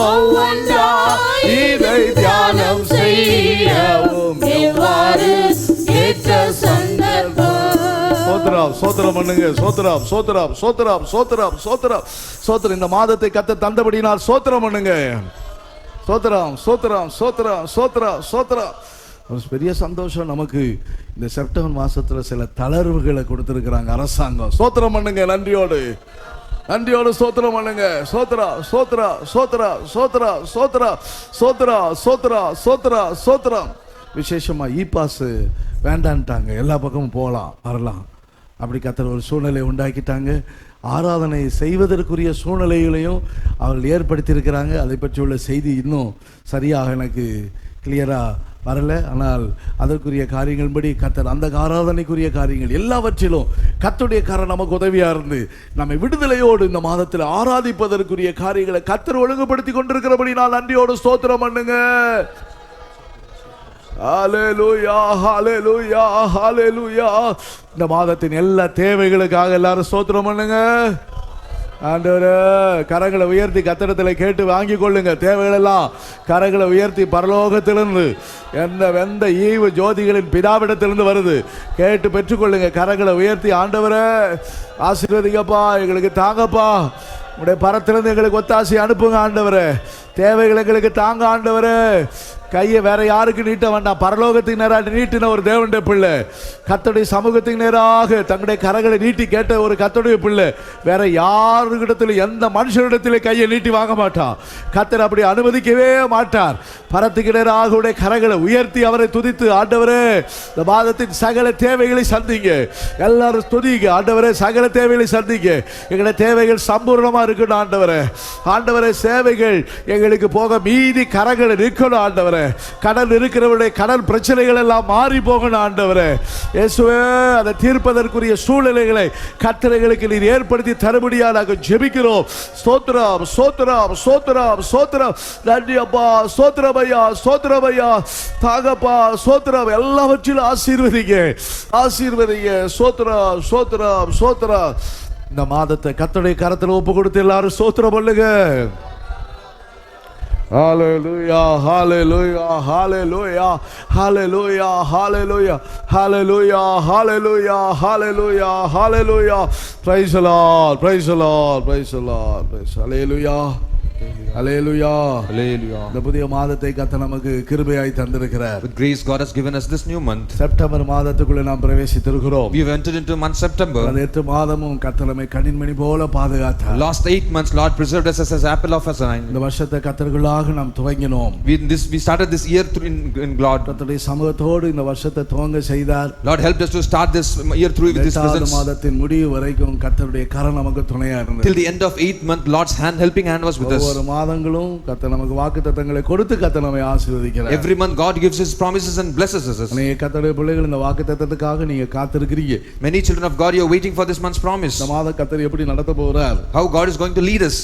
ஒவ்வொன்றாய் இதை தியானம் செய்யவும் எவ்வாறு ஏற்ற சந்தர்ப்பம். சோத்ரம் சோத்ரம் பண்ணுங்க. சோத்ரம் சோத்ரம் சோத்ரம் சோத்ரம் சோத்ரம் சோத்ரம். இந்த மாதத்தை கர்த்தர் தந்தபடினால் சோத்ரம் பண்ணுங்க. சோத்ரம் சோத்ரம் சோத்ரம் சோத்ரம் சோத்ரம். பெரிய சந்தோஷம் நமக்கு. இந்த செப்டம்பர் மாசத்துல சில தளர்வுகளை கொடுத்திருக்கிறாங்க அரசாங்கம். சோத்ரம் பண்ணுங்க நன்றியோடு. நன்றியோடு ஸ்தோத்திரம் பண்ணுங்க. சோத்ரா சோத்ரா சோத்ரா சோத்ரா சோத்ரா சோத்ரா சோத்ரா சோத்ரா சோத்ரம். விசேஷமா பாஸ் வேண்டான்ட்டாங்க, எல்லா பக்கமும் போகலாம் வரலாம். அப்படி கர்த்தர் ஒரு சூழ்நிலை உண்டாக்கிட்டாங்க. ஆராதனை செய்வதற்குரிய சூழ்நிலைகளையும் அவர்கள் ஏற்படுத்தியிருக்கிறாங்க. அதை பற்றியுள்ள செய்தி இன்னும் சரியாக எனக்கு கிளியராக வரல. ஆனால் அதற்குரிய காரியங்கள்படி கர்த்தர் அந்த ஆராதனைக்குரிய காரியங்கள் எல்லாவற்றிலும் கர்த்தருடைய கரம் நமக்கு உதவியாக இருந்து நம்மை விடுதலையோடு இந்த மாதத்தில் ஆராதிப்பதற்குரிய காரியங்களை கர்த்தர் ஒழுங்குபடுத்தி கொண்டிருக்கிறபடி நான் நன்றியோடு ஸ்தோத்திரம் பண்ணுங்க. ஹல்லேலூயா ஹல்லேலூயா ஹல்லேலூயா. இந்த மாதத்தின் எல்லா தேவைகளுக்காக எல்லாரும் ஸ்தோத்திரம் பண்ணுங்க. ஆண்டவரே, கரங்களை உயர்த்தி கர்த்தரிடத்தில் கேட்டு வாங்கி கொள்ளுங்க. தேவைகள் எல்லாம் கரங்களை உயர்த்தி பரலோகத்திலிருந்து எந்த ஈவு ஜோதிகளின் பிதாவிடத்திலிருந்து வருது கேட்டு பெற்றுக்கொள்ளுங்க. கரங்களை உயர்த்தி ஆண்டவரே ஆசீர்வதிங்கப்பா, எங்களுக்கு தாங்கப்பா, உடைய பரத்திலிருந்து எங்களுக்கு ஒத்தாசி அனுப்புங்க ஆண்டவரே. தேவைகள் எங்களுக்கு தாங்க ஆண்டவரே. கையை வேற யாருக்கு நீட்ட வேண்டாம், பரலோகத்துக்கு நேராக நீட்டின ஒரு தேவனுடைய பிள்ளை, கர்த்தருடைய சமூகத்துக்கு நேராக தங்களுடைய கரங்களை நீட்டி கேட்ட ஒரு கர்த்தருடைய பிள்ளை வேற யாருக்கிடத்தில் எந்த மனுஷனிடத்திலே கையை நீட்டி வாங்க மாட்டான். கர்த்தர் அப்படி அனுமதிக்கவே மாட்டார். பரத்துக்கு நேராக உடைய கரங்களை உயர்த்தி அவரை துதித்து ஆண்டவரே இந்த மாதத்தின் சகல தேவைகளை சந்திங்க. எல்லாரும் துதிங்க ஆண்டவரே, சகல தேவைகளை சந்திங்க. எங்களுடைய தேவைகள் சம்பூர்ணமா இருக்கணும் ஆண்டவரே. ஆண்டவரே, சேவைகள் எங்களுக்கு போக மீதி கரங்களை நிற்கணும் ஆண்டவரே. கடல் இருக்கிறவருடைய கடல் பிரச்சனைகள் எல்லாம் மாறி போகணும் ஆண்டவரே. இயேசுவே, அதை தீர்ப்பதற்குரிய சூழ்நிலைகளை கர்த்தர்களுக்கு நீர் ஏற்படுத்தி தரும்படியா நாங்கள் ஜெபிக்கிறோம். ஸ்தோத்திரம் ஸ்தோத்திரம் ஸ்தோத்திரம் ஸ்தோத்திரம். நன்றி அப்பா, ஸ்தோத்திரம் ஐயா, ஸ்தோத்திரம் ஐயா, தாகப்பா, ஸ்தோத்திரம். எல்லாவற்றிலும் ஆசீர்வதிங்க ஆசீர்வதிங்க. ஸ்தோத்திரம் ஸ்தோத்திரம் ஸ்தோத்திரம். இந்த மாதத்தை கர்த்தருடைய கரத்தில் ஒப்பு கொடுத்து எல்லாரும் ஸ்தோத்திரம் பண்ணுங்க. Hallelujah, hallelujah, hallelujah, hallelujah, hallelujah, hallelujah, hallelujah, hallelujah, hallelujah. Praise the Lord, praise the Lord, praise the Lord, praise. Hallelujah. Hallelujah. Hallelujah. இந்த புதிய மாதத்தை கர்த்தர் நமக்கு கிருபையாய் தந்திருக்கிறார். With grace God has given us this new month. September மாதத்துக்குள்ள நாம் பிரவேசித்திருக்கிறோம். We have entered into month September. அந்த 8 மாதமும் கர்த்தர் நம்மை கண்ணின்மணி போல பாதுகாத்தார். Last 8 months Lord preserved us as apple of his eye. இந்த வருஷத்தை கர்த்தருக்குள்ளாக நாம் துவங்கினோம். We started this year in God. கர்த்தருடைய சமூகத்தோடு இந்த வருஷத்தை துவங்க செய்தார். Lord helped us to start this year through with His presence. மாதத்தின் முடிவு வரைக்கும் கர்த்தருடைய கரம் நமக்கு துணையா இருந்தது. Till the end of 8th month Lord's helping hand was with us. ஒவ்வொரு மாதங்களும் கர்த்தர் நமக்கு வாக்குத்தத்தங்களை கொடுத்து கர்த்தர் நம்மை ஆசீர்வதிக்கிறார். Every month God gives His promises and blesses us. நீங்க கர்த்தருடைய பிள்ளைகள் இந்த வாக்குத்தத்தத்துக்காக நீங்க காத்திருக்கிறீங்க. Many children of God, you are waiting for this month's promise. இந்த மாத கர்த்தர் எப்படி நடத்த போறார்? How God is going to lead us.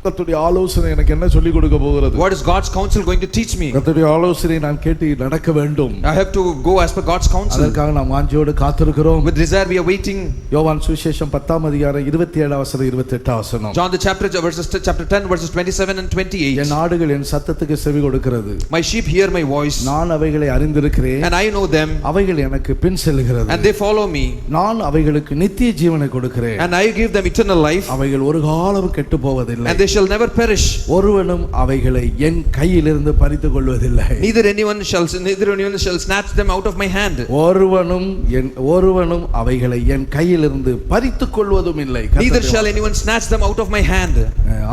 கர்த்தருடைய ஆலோசனை எனக்கு என்ன சொல்லி கொடுக்க போகிறது? What is God's counsel going to teach me? கர்த்தருடைய ஆலோசனை நான் கேட்டு நடக்க வேண்டும். I have to go as per God's counsel. அதற்காக நாம் வாஞ்சையோடு காத்திருக்கிறோம். With desire we are waiting. யோவான் சுவிசேஷம் 10ஆம் அதிகாரம் 27 வசனம் 28 வசனம். John the chapter 10 verses 27 and 28. என் ஆடுகள் என் சத்தத்துக்கு செவி கொடுக்கிறது. My sheep hear my voice. நான் அவைகளை அறிந்திருக்கிறேன். And I know them. அவைகள் எனக்கு பின் செல்கிறது. And they follow me. நான் அவைகளுக்கு நித்திய ஜீவனை கொடுக்கிறேன். And I give them eternal life. அவைகள் ஒரு காலம் கெட்டு போவதில்லை. And they shall never perish. ஒருவனும் அவைகளை என் கையிலிருந்து பறித்துக் கொள்வதில்லை. Neither anyone shall snatch them out of my hand. ஒருவனும் அவைகளை என் கையிலிருந்து பறித்துக் கொள்வதும் இல்லை. Neither shall anyone snatch them out of my hand.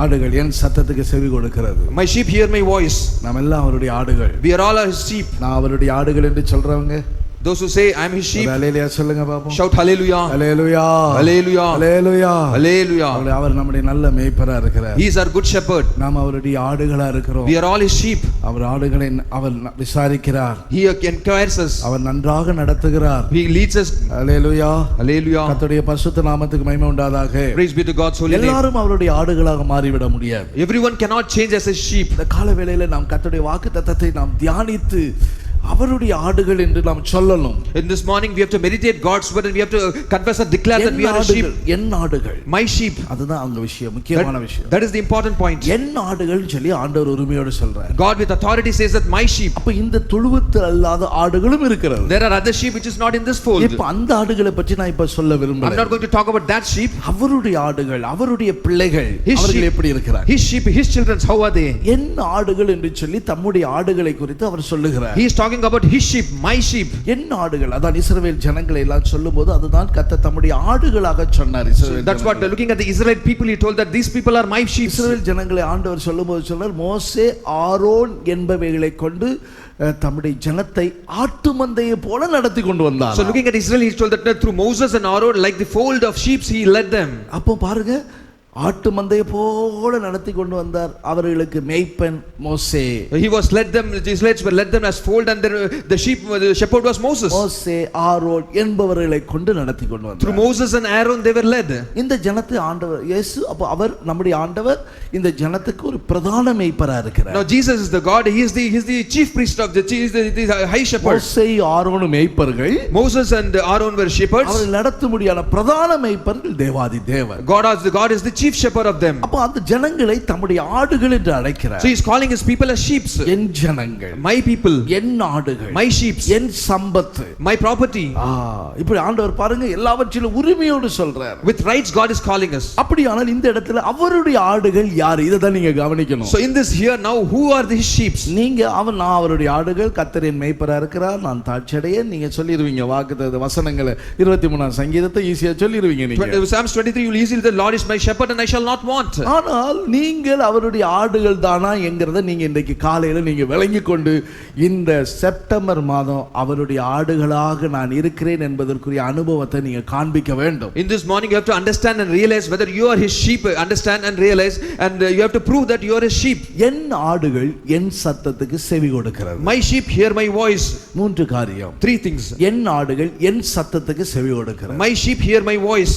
ஆடுகள் என் சத்தத்துக்கு செவி கொடுக்கிறது. My sheep hear my voice. நாம் எல்லாம் அவருடைய ஆடுகள். We are all his sheep. நான் அவருடைய ஆடுகள் என்று சொல்றவங்க, those who say I am his sheep, ஹalleluya சொல்லுங்க பாப்போம். shout hallelujah. ஹalleluya Hallelujah. ஹalleluya Hallelujah. அவர் நம்முடைய நல்ல மேய்ப்பரா இருக்கிறார். He is our good shepherd. நாம் அவருடைய ஆடுகளா இருக்கிறோம். We are all his sheep. அவர் ஆடுகளை அவர் விசாரிக்கிறார். He enquires us. அவர் நன்றாக நடத்துகிறார். He leads us. Hallelujah Hallelujah. கர்த்தருடைய பரிசுத்த நாமத்துக்கு மகிமை உண்டாதாக. Praise be to God's holy name. எல்லாரும் அவருடைய ஆடுகளாக மாறிவிட முடியாது. Everyone cannot change as a sheep. இந்த கால வேளையில நாம் கர்த்தருடைய வாக்குத்தத்தத்தை நாம் தியானித்து அவருடைய ஆடுகள் என்று நாம் சொல்லணும். In this morning we have to meditate God's word and we have to confess and declare that we are his sheep. என் ஆடுகள், my sheep. அதுதான் அங்க விஷயம், முக்கியமான விஷயம். That is the important point. என் ஆடுகள் சொல்லி ஆண்டவர் உரிமையோடு சொல்றார். God with authority says that my sheep. அப்ப இந்த தொழுவத்தில் அல்லாத ஆடுகளும் இருக்கிறது. There are other sheep which is not in this fold. இப்ப அந்த ஆடுகளை பற்றி நான் இப்ப சொல்ல விரும்பல. I'm not going to talk about that sheep. அவருடைய ஆடுகள், அவருடைய பிள்ளைகள், அவர்கள் எப்படி இருக்கிறார்கள்? His sheep, his children, how are they? என் ஆடுகள் என்று சொல்லி தம்முடைய ஆடுகளை குறித்து அவர் சொல்லுகிறார். He is talking talking about his sheep, my sheep. என் ஆடுகள். அதான் இஸ்ரவேல் ஜனங்களை எல்லாம் சொல்லும்போது அதுதான் கர்த்தர் தம்முடைய ஆடுகளாக சொன்னார். That's what looking at the Israelite people, he told that these people are my sheep. இஸ்ரவேல் ஜனங்களை ஆண்டவர் சொல்லும்போது சொன்னார், மோசே ஆரோன் என்பவைகளை கொண்டு தம்முடைய ஜனத்தை ஆட்டு மந்தையை போல நடத்தி கொண்டு வந்தார். So looking at Israel, he told that through Moses and Aaron, like the fold of sheep, he led them. அப்போ பாருங்க, ஆட்டு மந்தையை போல நடத்தி கொண்டு வந்தார். அவர்களுக்கு மேய்ப்பன் மோசே. He was led them, the Israelites were led them as fold, and the sheep, the shepherd was Moses. மோசே ஆரோன் என்பவர்களை கொண்டு நடத்தி கொண்டு வந்தார். Through Moses and Aaron they were led. இந்த ஜனத்தை ஆண்டவர் இயேசு, அப்ப அவர் நம்முடைய ஆண்டவர் இந்த ஜனத்துக்கு ஒரு பிரதான மேய்ப்பரா இருக்கிறார். Now Jesus is the God, he is the chief priest of the high shepherd. மோசே ஆரோன் மேய்ப்பர்கள், Moses and Aaron were shepherds. அவர்கள் நடத்தும்படியான பிரதான மேய்ப்பர்கள் தேவாதி தேவன். God is the chief shepherd of them. அப்ப அந்த ஜனங்களை தம்முடைய ஆடுகள் என்று அழைக்கிறார். So he is calling his people as sheep. என் ஜனங்கள், My people, என் ஆடுகள், my sheep, N Sampath, my property. இப்படி ஆண்டவர் பாருங்க எல்லாவற்றிலும் உரிமையோடு சொல்றார். With rights God is calling us. அப்படியானால் இந்த இடத்துல அவருடைய ஆடுகள் யார்? இத தான் நீங்க கவனிக்கணும். So in this here now, who are these sheep? நீங்க நான் அவருடைய ஆடுகள், கர்த்தரின் மேய்ப்பரா இருக்கிறார், நான் தாட்சியடைய நீங்க சொல்லிடுவீங்க. வாக்குத்தத்த வசனங்களை 23ஆம் சங்கீதத்தை ஈஸியா சொல்லிடுவீங்க நீங்க. Psalms 23 you will easily, the Lord is my shepherd and I shall not want. ஆனால் நீங்கள் அவருடைய ஆடுகள் தானா என்கிறத நீங்க இன்றைக்கு காலையில நீங்க விளங்கிக் கொண்டு இந்த செப்டம்பர் மாதம் அவருடைய ஆடுகளாக நான் இருக்கிறேன் என்பதற்குரிய அனுபவத்தை நீங்க காண்பிக்க வேண்டும். In this morning you have to understand and realize whether you are his sheep, understand and realize, and you have to prove that you are his sheep. என் ஆடுகள் என் சத்தத்துக்கு செவி கொடுக்கிறது. My sheep hear my voice. 3 காரியம். 3 things. என் ஆடுகள் என் சத்தத்துக்கு செவி கொடுக்கிறது. My sheep hear my voice.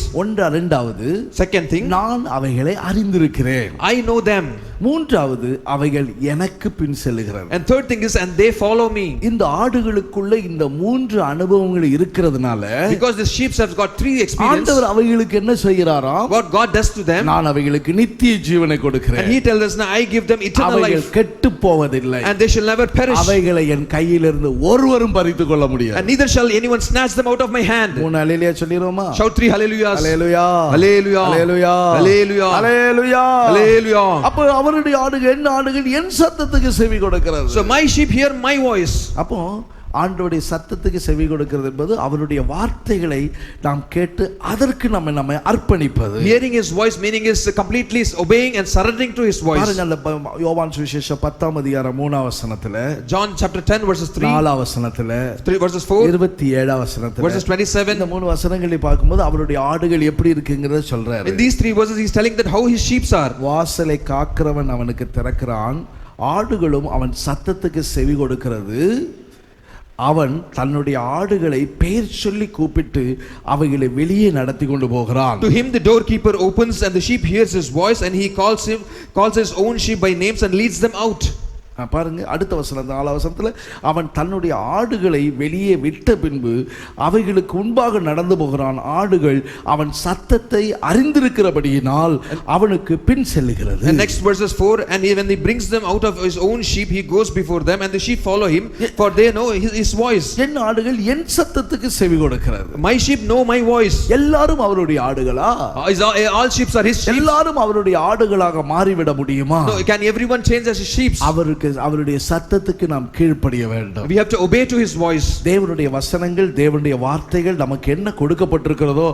இரண்டாவது, second thing, நான் அவைகளை அறிந்திருக்கிறேன். I know them. மூன்றாவது, அவைகள் எனக்கு பின் செல்லுகிறது. And third thing is, and they follow me. இந்த ஆடுகளுக்குள்ள இந்த 3 அனுபவங்கள் இருக்கிறதுனால, because the sheep have got 3 experience, ஆண்டவர் அவைகளுக்கு என்ன செய்கிறாராம்? what God does to them, நான் அவைகளுக்கு நித்திய ஜீவனை கொடுக்கிறேன். and he tells us, now I give them eternal life, அவைகள் கெட்டு போவதில்லை, and they shall never perish, அவைகளை என் கையிலிருந்து ஒருவரும் பறித்துக் கொள்ள முடியாது, and neither shall anyone snatch them out of my hand. 3 hallelujah சொல்லிரோமா? Shout 3 hallelujahs. Hallelujah, hallelujah, hallelujah, hallelujah, hallelujah, hallelujah. அப்ப அவருடைய ஆடுகள் என் ஆடுகள் என் சத்தத்துக்கு செவி கொடுக்கிறது. So my sheep hear my voice. அப்போ ஆண்டவருடைய சத்தத்துக்கு செவி கொடுக்கிறது என்பது அவருடைய வார்த்தைகளை நாம் கேட்டு அதற்கு நம்மை அர்ப்பணிப்பது. Hearing his voice meaning is completely obeying and surrendering to his voice. பாருங்க, அந்த யோவான் சுவிசேஷம் 10ஆம் அதிகாரம் 3ஆம் வசனத்துல, John chapter 10 verses 3, 4ஆம் வசனத்துல, 3 verses 4, 27ஆம் வசனத்துல, verses 27, இந்த 3 வசனங்களை பார்க்கும்போது அவருடைய ஆடுகள் எப்படி இருக்குங்கிறத சொல்றாரு. in these 3 verses he is telling that how his sheep are. வாசலை காக்கிறவன் அவனுக்கு திறக்கிறான், ஆடுகளும் அவன் சத்தத்துக்கு செவி கொடுக்கிறது, அவன் தன்னுடைய ஆடுகளை பெயர் சொல்லி கூப்பிட்டு அவைகளை வெளியே நடத்தி கொண்டு போகிறான். To him the doorkeeper opens and the sheep hears his voice, and he calls his own sheep by names and leads them out. பாருங்க, அடுத்த வசனம் 4ஆம் வசனத்துல, அவன் தன்னுடைய ஆடுகளை வெளியே விட்ட பின்பு அவைகளுக்கு முன்பாக நடந்து போகிறான், ஆடுகள் அவன் சத்தத்தை அறிந்திருக்கிறபடியினால் அவனுக்கு பின் செல்லுகிறது. And next verses 4, and when he brings them out of his own sheep, he goes before them, and the sheep follow him, for they know his voice. என் ஆடுகள் என் சத்தத்துக்கு செவி கொடுக்கிறது. My sheep know my voice. எல்லாரும் அவருடைய ஆடுகளா? All sheep are his sheep. எல்லாரும் அவருடைய ஆடுகளாக மாறிவிட முடியுமா? No, can everyone change as his sheep? அவருடைய சத்தத்துக்கு நாம் கீழ்ப்படிய வேண்டும். We have to obey to his voice. தேவனுடைய வசனங்கள், தேவனுடைய வார்த்தைகள் நமக்கு என்ன கொடுக்கப்பட்டிருக்கிறதோ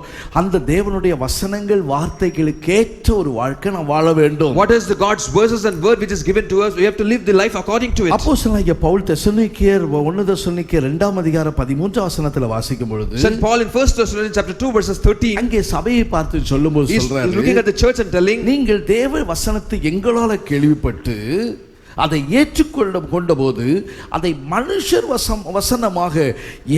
அந்த தேவனுடைய வசனங்கள் வார்த்தைகளுக்கு ஏற்ற ஒரு வாழ்க்கை நாம் வாழ வேண்டும். What is the God's verses and word which is given to us? We have to live the life according to it. அப்போஸ்தலனாகிய பவுல் தெசலோனிக்கேயர் 1 தெசலோனிக்கேயர் 2ஆம் அதிகாரம் 13ஆம் வசனத்துல வாசிக்கும் பொழுது, Saint Paul in 1 Thessalonians chapter 2 verses 13, அங்கே சபையை பார்த்து சொல்லும்போது சொல்றாரு, he's looking at the church and telling, நீங்கள் தேவ வசனத்தை எங்களால கேள்விப்பட்டு அதை ஏற்றுக்கொண்டபோது அதை மனுஷர் வசனமாக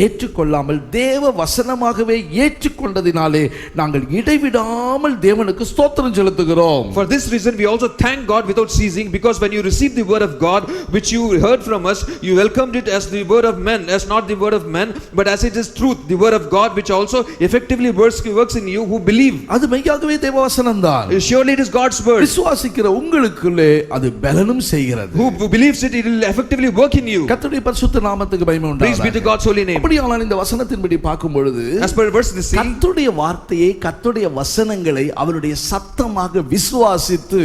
ஏற்றுக்கொள்ளாமல் தேவ வசனமாகவே ஏற்றுக்கொண்டதினாலே நாங்கள் இடைவிடாமல் தேவனுக்கு ஸ்தோத்திரம் செலுத்துகிறோம். For this reason we also thank God without ceasing, because when you received the word of God which you heard from us, you welcomed it as the word of men, as not the word of men, but as it is truth, the word of God, which also effectively works in you who believe. அது மெய்யாகவே தேவ வசனம்தான். Surely it is God's word. விசுவாசிக்கிற உங்களுக்குள்ளே அது பலனும் செய்கிறது. அது. Who believes it, it will effectively work in you. கர்த்தருடைய பரிசுத்த நாமத்துக்கு மகிமை Praise be to உண்டாவதாக. God's holy name. அப்படியானால் இந்த வசனத்தின்படி பார்க்கும் பொழுது As per verse this see, கர்த்தருடைய வார்த்தையை கர்த்தருடைய வசனங்களை அவருடைய சத்தமாக விசுவாசித்து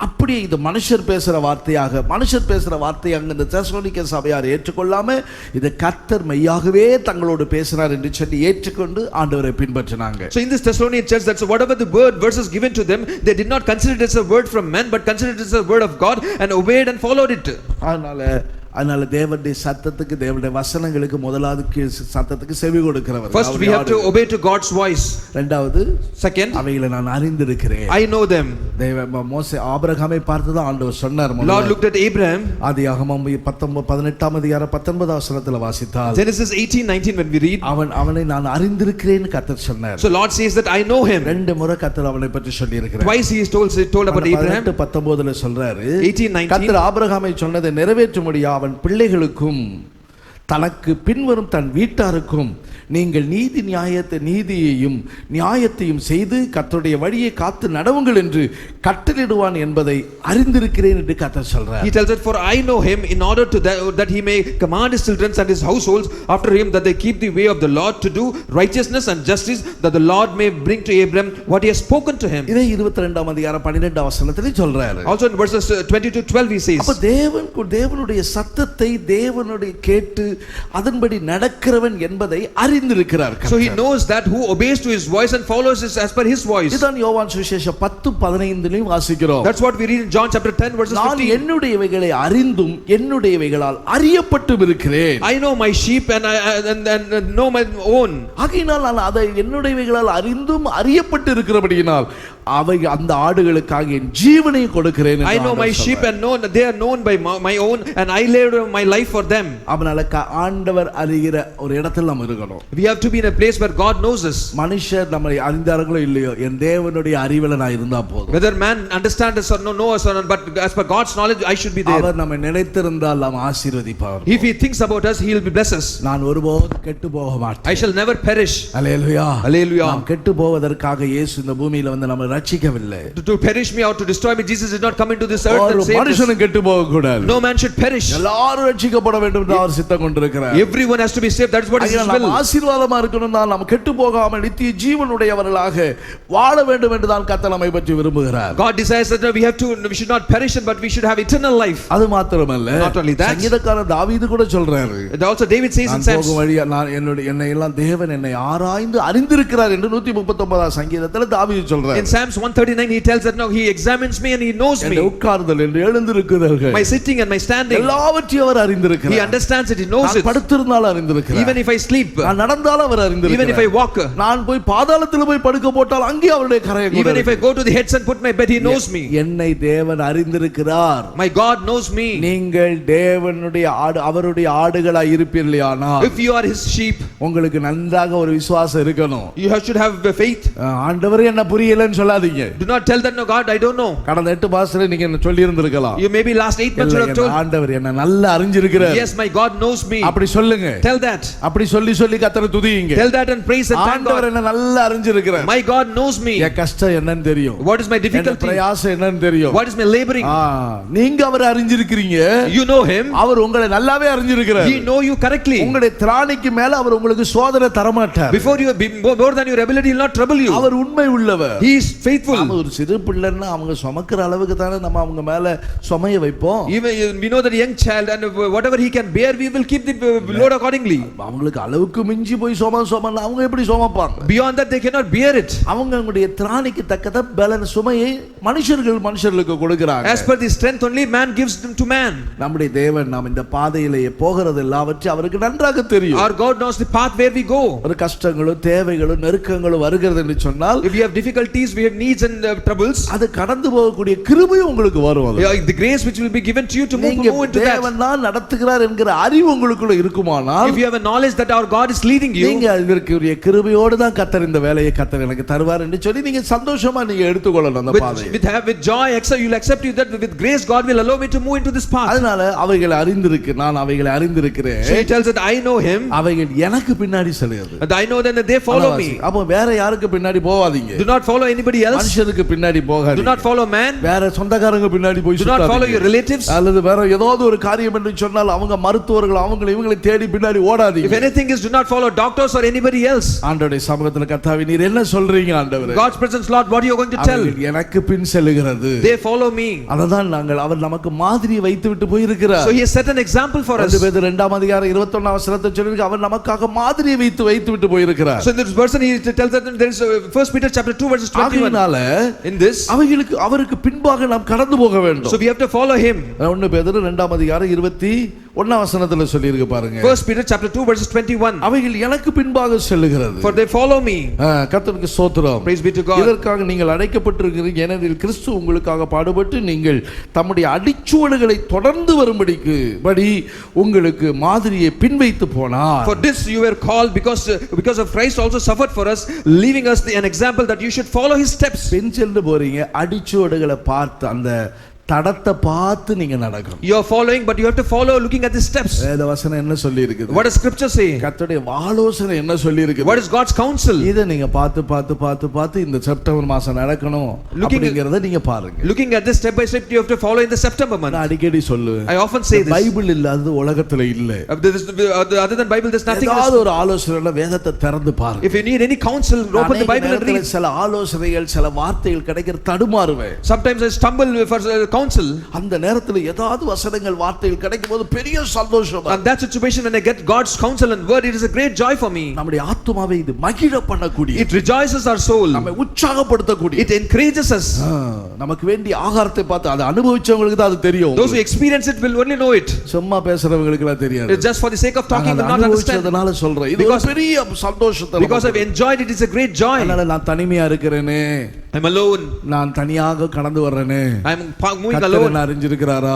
அப்படியே இது மனுஷர் பேசுற வார்த்தையாக இந்த தெசலோனிக்கே சபையார் ஏற்றுக்கொள்ளாம இது கர்த்தர் மெய்யாகவே தங்களோடு பேசினார் என்று சொல்லி ஏற்றுக்கொண்டு ஆண்டவரை பின்பற்றினாங்க. so in this Thessalonian church, that's whatever the word verses given to them, they did not consider it as a word from men, but considered it as a word of God and obeyed and followed it. அதனால தேவனுடைய சத்தத்துக்கு தேவனுடைய வசனங்களுக்கு முதலாவது சத்தத்துக்கு செவி கொடுக்கிறவர். First we have to obey to God's voice. இரண்டாவது Second, அவைகளை நான் அறிந்திருக்கிறேன். I know them. மோசே ஆபிரகாமை பார்த்து தான் ஆண்டவர் சொன்னார். Lord looked at Abraham. ஆதியாகமம் 18 அதிகாரம் 19 வசனத்தில் வாசித்தால் Genesis 18:19 when we read, அவனை நான் அறிந்திருக்கிறேன்னு கர்த்தர் சொன்னார். so Lord says that I know him. ரெண்டு முறை கர்த்தர் அவனை பற்றி சொல்லி இருக்கிறார். Twice he is told about Abraham. 18:19 சொல்றாரு. 18:19 கர்த்தர் ஆபிரகாமை சொன்னதை நிறைவேற்றும்படியா அவன் பிள்ளைகளுக்கும் தனக்கு பின்வரும் தன் வீட்டாருக்கும் நீங்கள் நீதியையும் நியாயத்தையும் செய்து கர்த்தருடைய வழியை காத்து நடவுங்கள் என்று கட்டளையிடுவான் என்பதை அறிந்திருக்கிறேன் என்று கர்த்தர் சொல்றார். He tells that for I know him in order to that he may command his children and his households after him that they keep the way of the Lord to do righteousness and justice, that the Lord may bring to Abraham what he has spoken to him. இதே 22 அதிகாரம் 12 வசனத்திலே சொல்றாரு. Also in verses 20-12 he says, அப்ப தேவனுடைய சத்தத்தை தேவனுடைய கேட்டு அதன்படி நடக்கிறவன் என்பதை அறிந்திருக்கிறார். so he knows that who obeys to his voice and follows is as per his voice. இதான் யோவான் சுவிசேஷம் 10:15 வாசிக்கிறோம். That's what we read in John chapter 10 verses 15. நான் என்னுடையவைகளை அறிந்தும் என்னுடையவைகளால் அறியப்பட்டும் இருக்கிறேன். I know my sheep and I know my own. ஆகையினால் நான் அதை என்னுடையவைகளால் அறிந்தும் அறியப்பட்டு இருக்கிறபடியினால் அவை அந்த ஆடுகளுக்காக என் ஜீவனை கொடுக்கிறேன். I know my sheep and they are known by my own and I laid my life for them. அவனால ஆண்டவர் அறிகிற ஒரு இடத்துல நம்ம இருக்கணும். We have to be in a place where God knows us. மனுஷர் நம்மை அறிந்தார்களோ இல்லையோ என் தேவனுடைய அறிவில நான் இருந்தா போதும். Whether man understand us or know us or not, but as per God's knowledge I should be there. அவர் நம்மை நினைத்திருந்தால் நாம் ஆசீர்வதிப்பார். If he thinks about us, he will be bless us. நான் ஒருபோதும் கெட்டு போக மாட்டேன். I shall never perish. Hallelujah. Hallelujah. நாம் கெட்டு போவதற்காக இயேசு இந்த பூமியில வந்து நம்மை ரட்சிக்கவில்லை. To perish me or to destroy me, Jesus did not come into this earth and save us. மனுஷனும் கெட்டு போக கூடாது. No man should perish. எல்லாரும் ரட்சிக்கப்பட வேண்டும் என்று அவர் சித்தம் கொண்டிருக்கிறார். Everyone has to be saved. That is what is his will. நாம் ஆசீர்வாதமா இருக்கணும்னா நாம் கெட்டு போகாமல் நித்திய ஜீவனுடையவர்களாக வாழ வேண்டும் என்று தான் கர்த்தர் நம்மை பற்றி விரும்புகிறார். God desires that we should not perish but we should have eternal life. அது மாத்திரமல்ல, Not only that, சங்கீதக்காரன் தாவீது கூட சொல்றாரு. also David says in Psalms, என்னை எல்லாம் தேவன் என்னை ஆராய்ந்து அறிந்திருக்கிறார் என்று 139 சங்கீதத்துல தாவீது சொல்றார். in Psalms 139 he tells that no, he examines me and he knows me. உட்கார்தல் என்று எழுந்திருக்கிறீர்கள், my sitting and my standing, எல்லாவற்றையும் அவர் அறிந்திருக்கிறார். he understands it, he knows it. படுத்திருந்தாலும் அறிந்திருக்கிறார். even if I sleep, நான் நடந்தாலும் அவர் அறிந்திருக்கிறார். even if I walk, நான் போய் பாதாளத்தில் போய் படுக்க போட்டால் அங்கே அவருடைய கரையை கூட even if I go to the heads and put my bed, he knows me. என்னை தேவன் அறிந்திருக்கிறார். my God knows me. நீங்கள் தேவனுடைய அவருடைய ஆடுகளாய் இருப்பீர்களானால், if you are his sheep, உங்களுக்கு நன்றாக ஒரு விசுவாசம் இருக்கணும். you should have faith. ஆண்டவரே என்ன புரியலன்னு சொல்லாதீங்க. do not tell that no God I don't know. கடந்த 8 மாசத்துல நீங்க என்ன சொல்லி இருந்திருக்கலாம். you maybe last 8 months you have told, ஆண்டவர் என்ன நல்லா அறிஞ்சிருக்கிறார். yes my God knows me. அப்படி சொல்லுங்க. tell that. அப்படி சொல்லி கர்த்தரை துதியுங்க. tell that and praise and thank God. ஆண்டவர் என்ன நல்லா அறிஞ்சிருக்கிறார். my God knows me. என் கஷ்டம் என்னன்னு தெரியும். what is my difficulty, என் பிரயாசம் என்னன்னு தெரியும். what is my laboring. நீங்க அவரை அறிஞ்சிருக்கீங்க. you know him. அவர் உங்களை நல்லாவே அறிஞ்சிருக்கிறார். he know you correctly. உங்களுடைய திராணிக்கு மேல அவர் உங்களுக்கு சோதனை தர மாட்டார். before you more than your ability, he will not trouble you. அவர் உண்மை உள்ளவர். he is faithful. ஒரு சிறு பிள்ளைன்னா அவங்க சுமக்கிற அளவுக்கு தானே நம்ம அவங்க மேல சுமைய வைப்போம். even we know that young child and whatever he can bear, we will keep the load accordingly. அவங்களுக்கு அளவுக்கு மிஞ்சி போய் சுமன்னா அவங்க எப்படி சுமப்பாங்க? beyond that they cannot bear it. அவங்களுடைய திராணிக்கு தக்கத பலன் சுமையை மனுஷர்களுக்கு கொடுக்கிறாங்க. as per the strength only man gives them to man. நம்முடைய தேவன் நாம் இந்த பாதையிலே போகிறது எல்லாவற்றையும் அவருக்கு நன்றாக தெரியும். our God knows the path where we go. ஒரு கஷ்டங்களும் தேவைகளும் நெருக்கங்களும் வருகிறது என்று சொன்னால், if we have difficulties, we have needs and troubles, அது கடந்து போகக்கூடிய கிருபை உங்களுக்கு வரும். the grace which will be given to you to move into that. தேவன் தான் நடத்துகிறார் என்கிற அறிவு உங்களுக்குள்ள இருக்குமானால், if you have a knowledge that our God is leading you, நீங்க அதற்குரிய கிருபையோடு தான் கர்த்தர் இந்த வேலையை கர்த்தர் எனக்கு தருவார் என்று சொல்லி நீங்க சந்தோஷமா நீங்க எடுத்துக்கொள்ளணும் அந்த பாதையை. With joy, you'll accept you that with grace God will allow me to move into this path. அதனால அவைகளை அறிந்திருக்கு, நான் அவைகளை அறிந்திருக்கிறேன். So he tells that I know him. அவைகள் எனக்கு பின்னாடி செல்கிறது. And I know that they follow me. அப்ப வேற யாருக்கு பின்னாடி போகாதீங்க. Do not follow anybody else. மனுஷருக்கு பின்னாடி போகாதீங்க. Do not follow man. வேற சொந்தக்காரங்க பின்னாடி போய் சுத்தாதீங்க. Do not follow your relatives. அல்லது வேற ஏதாவது ஒரு காரியம் என்று சொன்னால் அவங்க மருத்துவர்கள் அவங்களை இவங்களை தேடி பின்னாடி ஓடாதீங்க. If anything is, do not follow doctors or anybody else. ஆண்டவருடைய சமூகத்துல கர்த்தாவே நீர் என்ன சொல்றீங்க ஆண்டவரே? God's presence, Lord, what are you going to tell? எனக்கு பின் செல்கிறது. They follow me. அததான் நாங்கள் அவர் நமக்கு மாதிரியை வைத்து விட்டு போய் இருக்கிறார். So he has set an example for us. பேதுரு 2ஆம் அதிகாரம் 21ஆம் வசனத்தை சொல்லிருக்கு, அவர் நமக்காக மாதிரியை வைத்து விட்டு போய் இருக்கிறார். So in this verse he tells that there is 1 Peter chapter 2 verses 21. In this அவைகளுக்கு அவருக்கு பின்பாக நாம் கடந்து போக வேண்டும். So we have to follow him. 1 பேதுரு 2ஆம் அதிகாரம் 21ஆம் வசனத்துல சொல்லி இருக்கு பாருங்க. 1 Peter chapter 2 verses 21. அவைகள் எனக்கு பின்பாக செல்கிறது. For they follow me. கர்த்தருக்கு ஸ்தோத்திரம். Praise be to God. இதற்காக நீங்கள் அழைக்கப்பட்டிருக்கிறீர்கள், ஏனெனில் கிறிஸ்து உங்களுக்காக பாடுபட்டு நீங்கள் தம்முடைய அடிச்சுவடுகளை தொடர்ந்து வரும்படிக்கு உங்களுக்கு மாதிரியை பின்வைத்து போனார். For this you were called because of Christ also suffered for us, leaving us an example that you should follow his steps. பின் சென்று போறீங்க, அடிச்சுவடுகளை பார்த்து அந்த தடத்தை பார்த்து நீங்க நடக்கணும். You are following, but you have to follow looking at the steps. வேத வசனம் என்ன சொல்லி இருக்குது? What does scripture say? கர்த்தருடைய ஆலோசனை என்ன சொல்லி இருக்குது? What is God's counsel? இத நீங்க பார்த்து இந்த செப்டம்பர் மாசம் நடக்கணும் அப்படிங்கறத நீங்க பாருங்க. Looking at this step by step you have to follow in the September month. நான் அடிக்கடி சொல்லுவேன். I often say this. Bible இல்லாதது உலகத்துல இல்ல. Other than Bible there's nothing else. ஏதாவது ஒரு ஆலோசனை வேதத்தை திறந்து பாருங்க. If you need any counsel, open the Bible and read. சில ஆலோசனைகள் சில வார்த்தைகள் கிடைக்கிற தடுமாறுவேன். Sometimes I stumble for counsel. அந்த நேரத்துல ஏதாவது வசனங்கள் வார்த்தைகள் கிடைக்கும்போது பெரிய சந்தோஷம். And that situation when I get God's counsel and word, it is a great joy for me. நம்முடைய ஆத்துமாவை இது மகிழ பண்ணக்கூடிய, it rejoices our soul, நம்மை உற்சாகப்படுத்தக்கூடிய, it encourages us. நமக்கு வேண்டிய ஆகாரத்தை பார்த்து அதை அனுபவிச்சவங்களுக்கு தான் அது தெரியும். Those who experience it will only know it. சும்மா பேசுறவங்களுக்கு எல்லாம் தெரியாது. It's just for the sake of talking will not understand. அதனால சொல்றேன், இது ஒரு பெரிய சந்தோஷத்தை. Because I've enjoyed it, it's a great joy. அதனால நான் தனிமையா இருக்கிறேனே, I'm alone, நான் தனியாக கடந்து வர்றேனே, I'm moving alone. கர்த்தர் அறிஞ்சிருக்கிறாரா?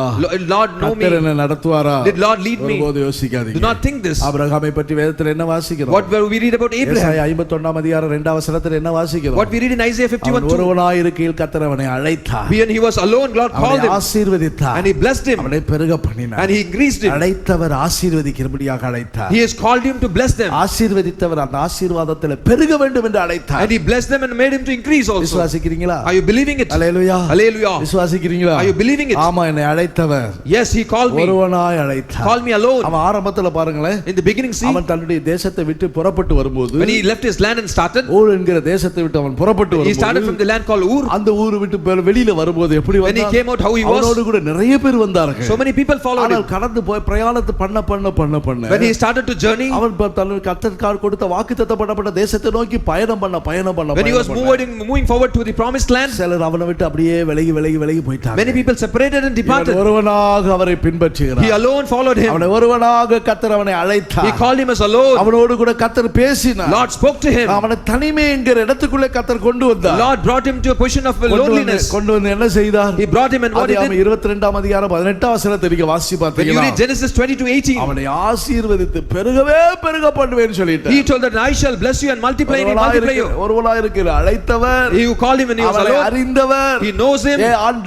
Lord know me. கர்த்தர் என்ன நடத்துவாரா? Did Lord lead me? ஒருபோது யோசிக்காதீங்க. Do not think this. ஆபிரகாமை பற்றி வேதத்தில் என்ன வாசிக்கிறோம்? What we read about Abraham? ஏசாயா 51ஆம் அதிகாரம் 2ஆம் வசனத்தில் என்ன வாசிக்கிறோம்? What we read in Isaiah 51:2. ஒருவனாய் இருக்கையில் கர்த்தர் அவனை அழைத்தார். When he was alone, God called him. ஆசீர்வதித்தார். And he blessed him. அவனை பெருக பண்ணினார். And he increased him. அழைத்தவர் ஆசீர்வதிக்கும்படியாக அழைத்தார். He has called him to bless them. ஆசீர்வதித்தவர் அந்த ஆசீர்வாதத்தில் பெருக வேண்டும் என்று அழைத்தார். And he blessed them and made him to increase also. விசுவாசிக்கிறீங்களா? Are you believing it? Hallelujah. Hallelujah. விசுவாசிக்கிறீங்களா? Are you believing it? ஆமா, என்னை அழைத்தவர். Yes, he called me. ஒருவனாய் அழைத்தார். Called me alone. அவன் ஆரம்பத்துல பாருங்களேன், in the beginning, see, அவன் தன்னுடைய தேசத்தை விட்டு புறப்பட்டு வரும்போது, when he left his land and started, ஊர் என்கிற தேசத்தை விட்டு அவன் புறப்பட்டு வரும்போது, he started from the land called Ur. அந்த ஊரை விட்டு வெளியில வரும்போது எப்படி when he came out, how he was, அவனோடு கூட நிறைய பேர் வந்தார்கள். so many people followed him. ஆனால் கடந்து போய் பிரயாணத்தை பண்ண when he started to journey, அவன் தன்னுடைய கர்த்தர் கொடுத்த வாக்குத்தத்தம் பண்ணப்பட்ட தேசத்தை நோக்கி பயணம் பண்ண when he was moving forward to the promised land, சிலர் அவனை விட்டு அப்படியே விலகி போயிட்டாங்க. many people separated and departed. ஒருவனாக அவரை பின்பற்றுகிறார். he alone followed him. அவனை ஒருவனாக கர்த்தர் அவனை அழைத்தார். he called him as alone. அவனோடு கூட கர்த்தர் பேசினார். Lord spoke to him. அவனை தனிமை என்கிற இடத்துக்குள்ளே கர்த்தர் கொண்டு வந்தார். Lord brought him to a position of loneliness. கொண்டு வந்து என்ன செய்தார்? he brought him, and what he did, 22ஆம் அதிகாரம் 18ஆம் வசனத்தை நீங்க வாசி பார்த்தீங்களா? when you read Genesis 20-18, அவனை ஆசீர்வதித்து பெருக பண்ணுவேன்னு சொல்லிட்டார். he told that I shall bless you and multiply you. ஒருவனாய் இருக்கிற அழைத்தவர், he who called him when he was alone, அறிந்தவர், he knows him.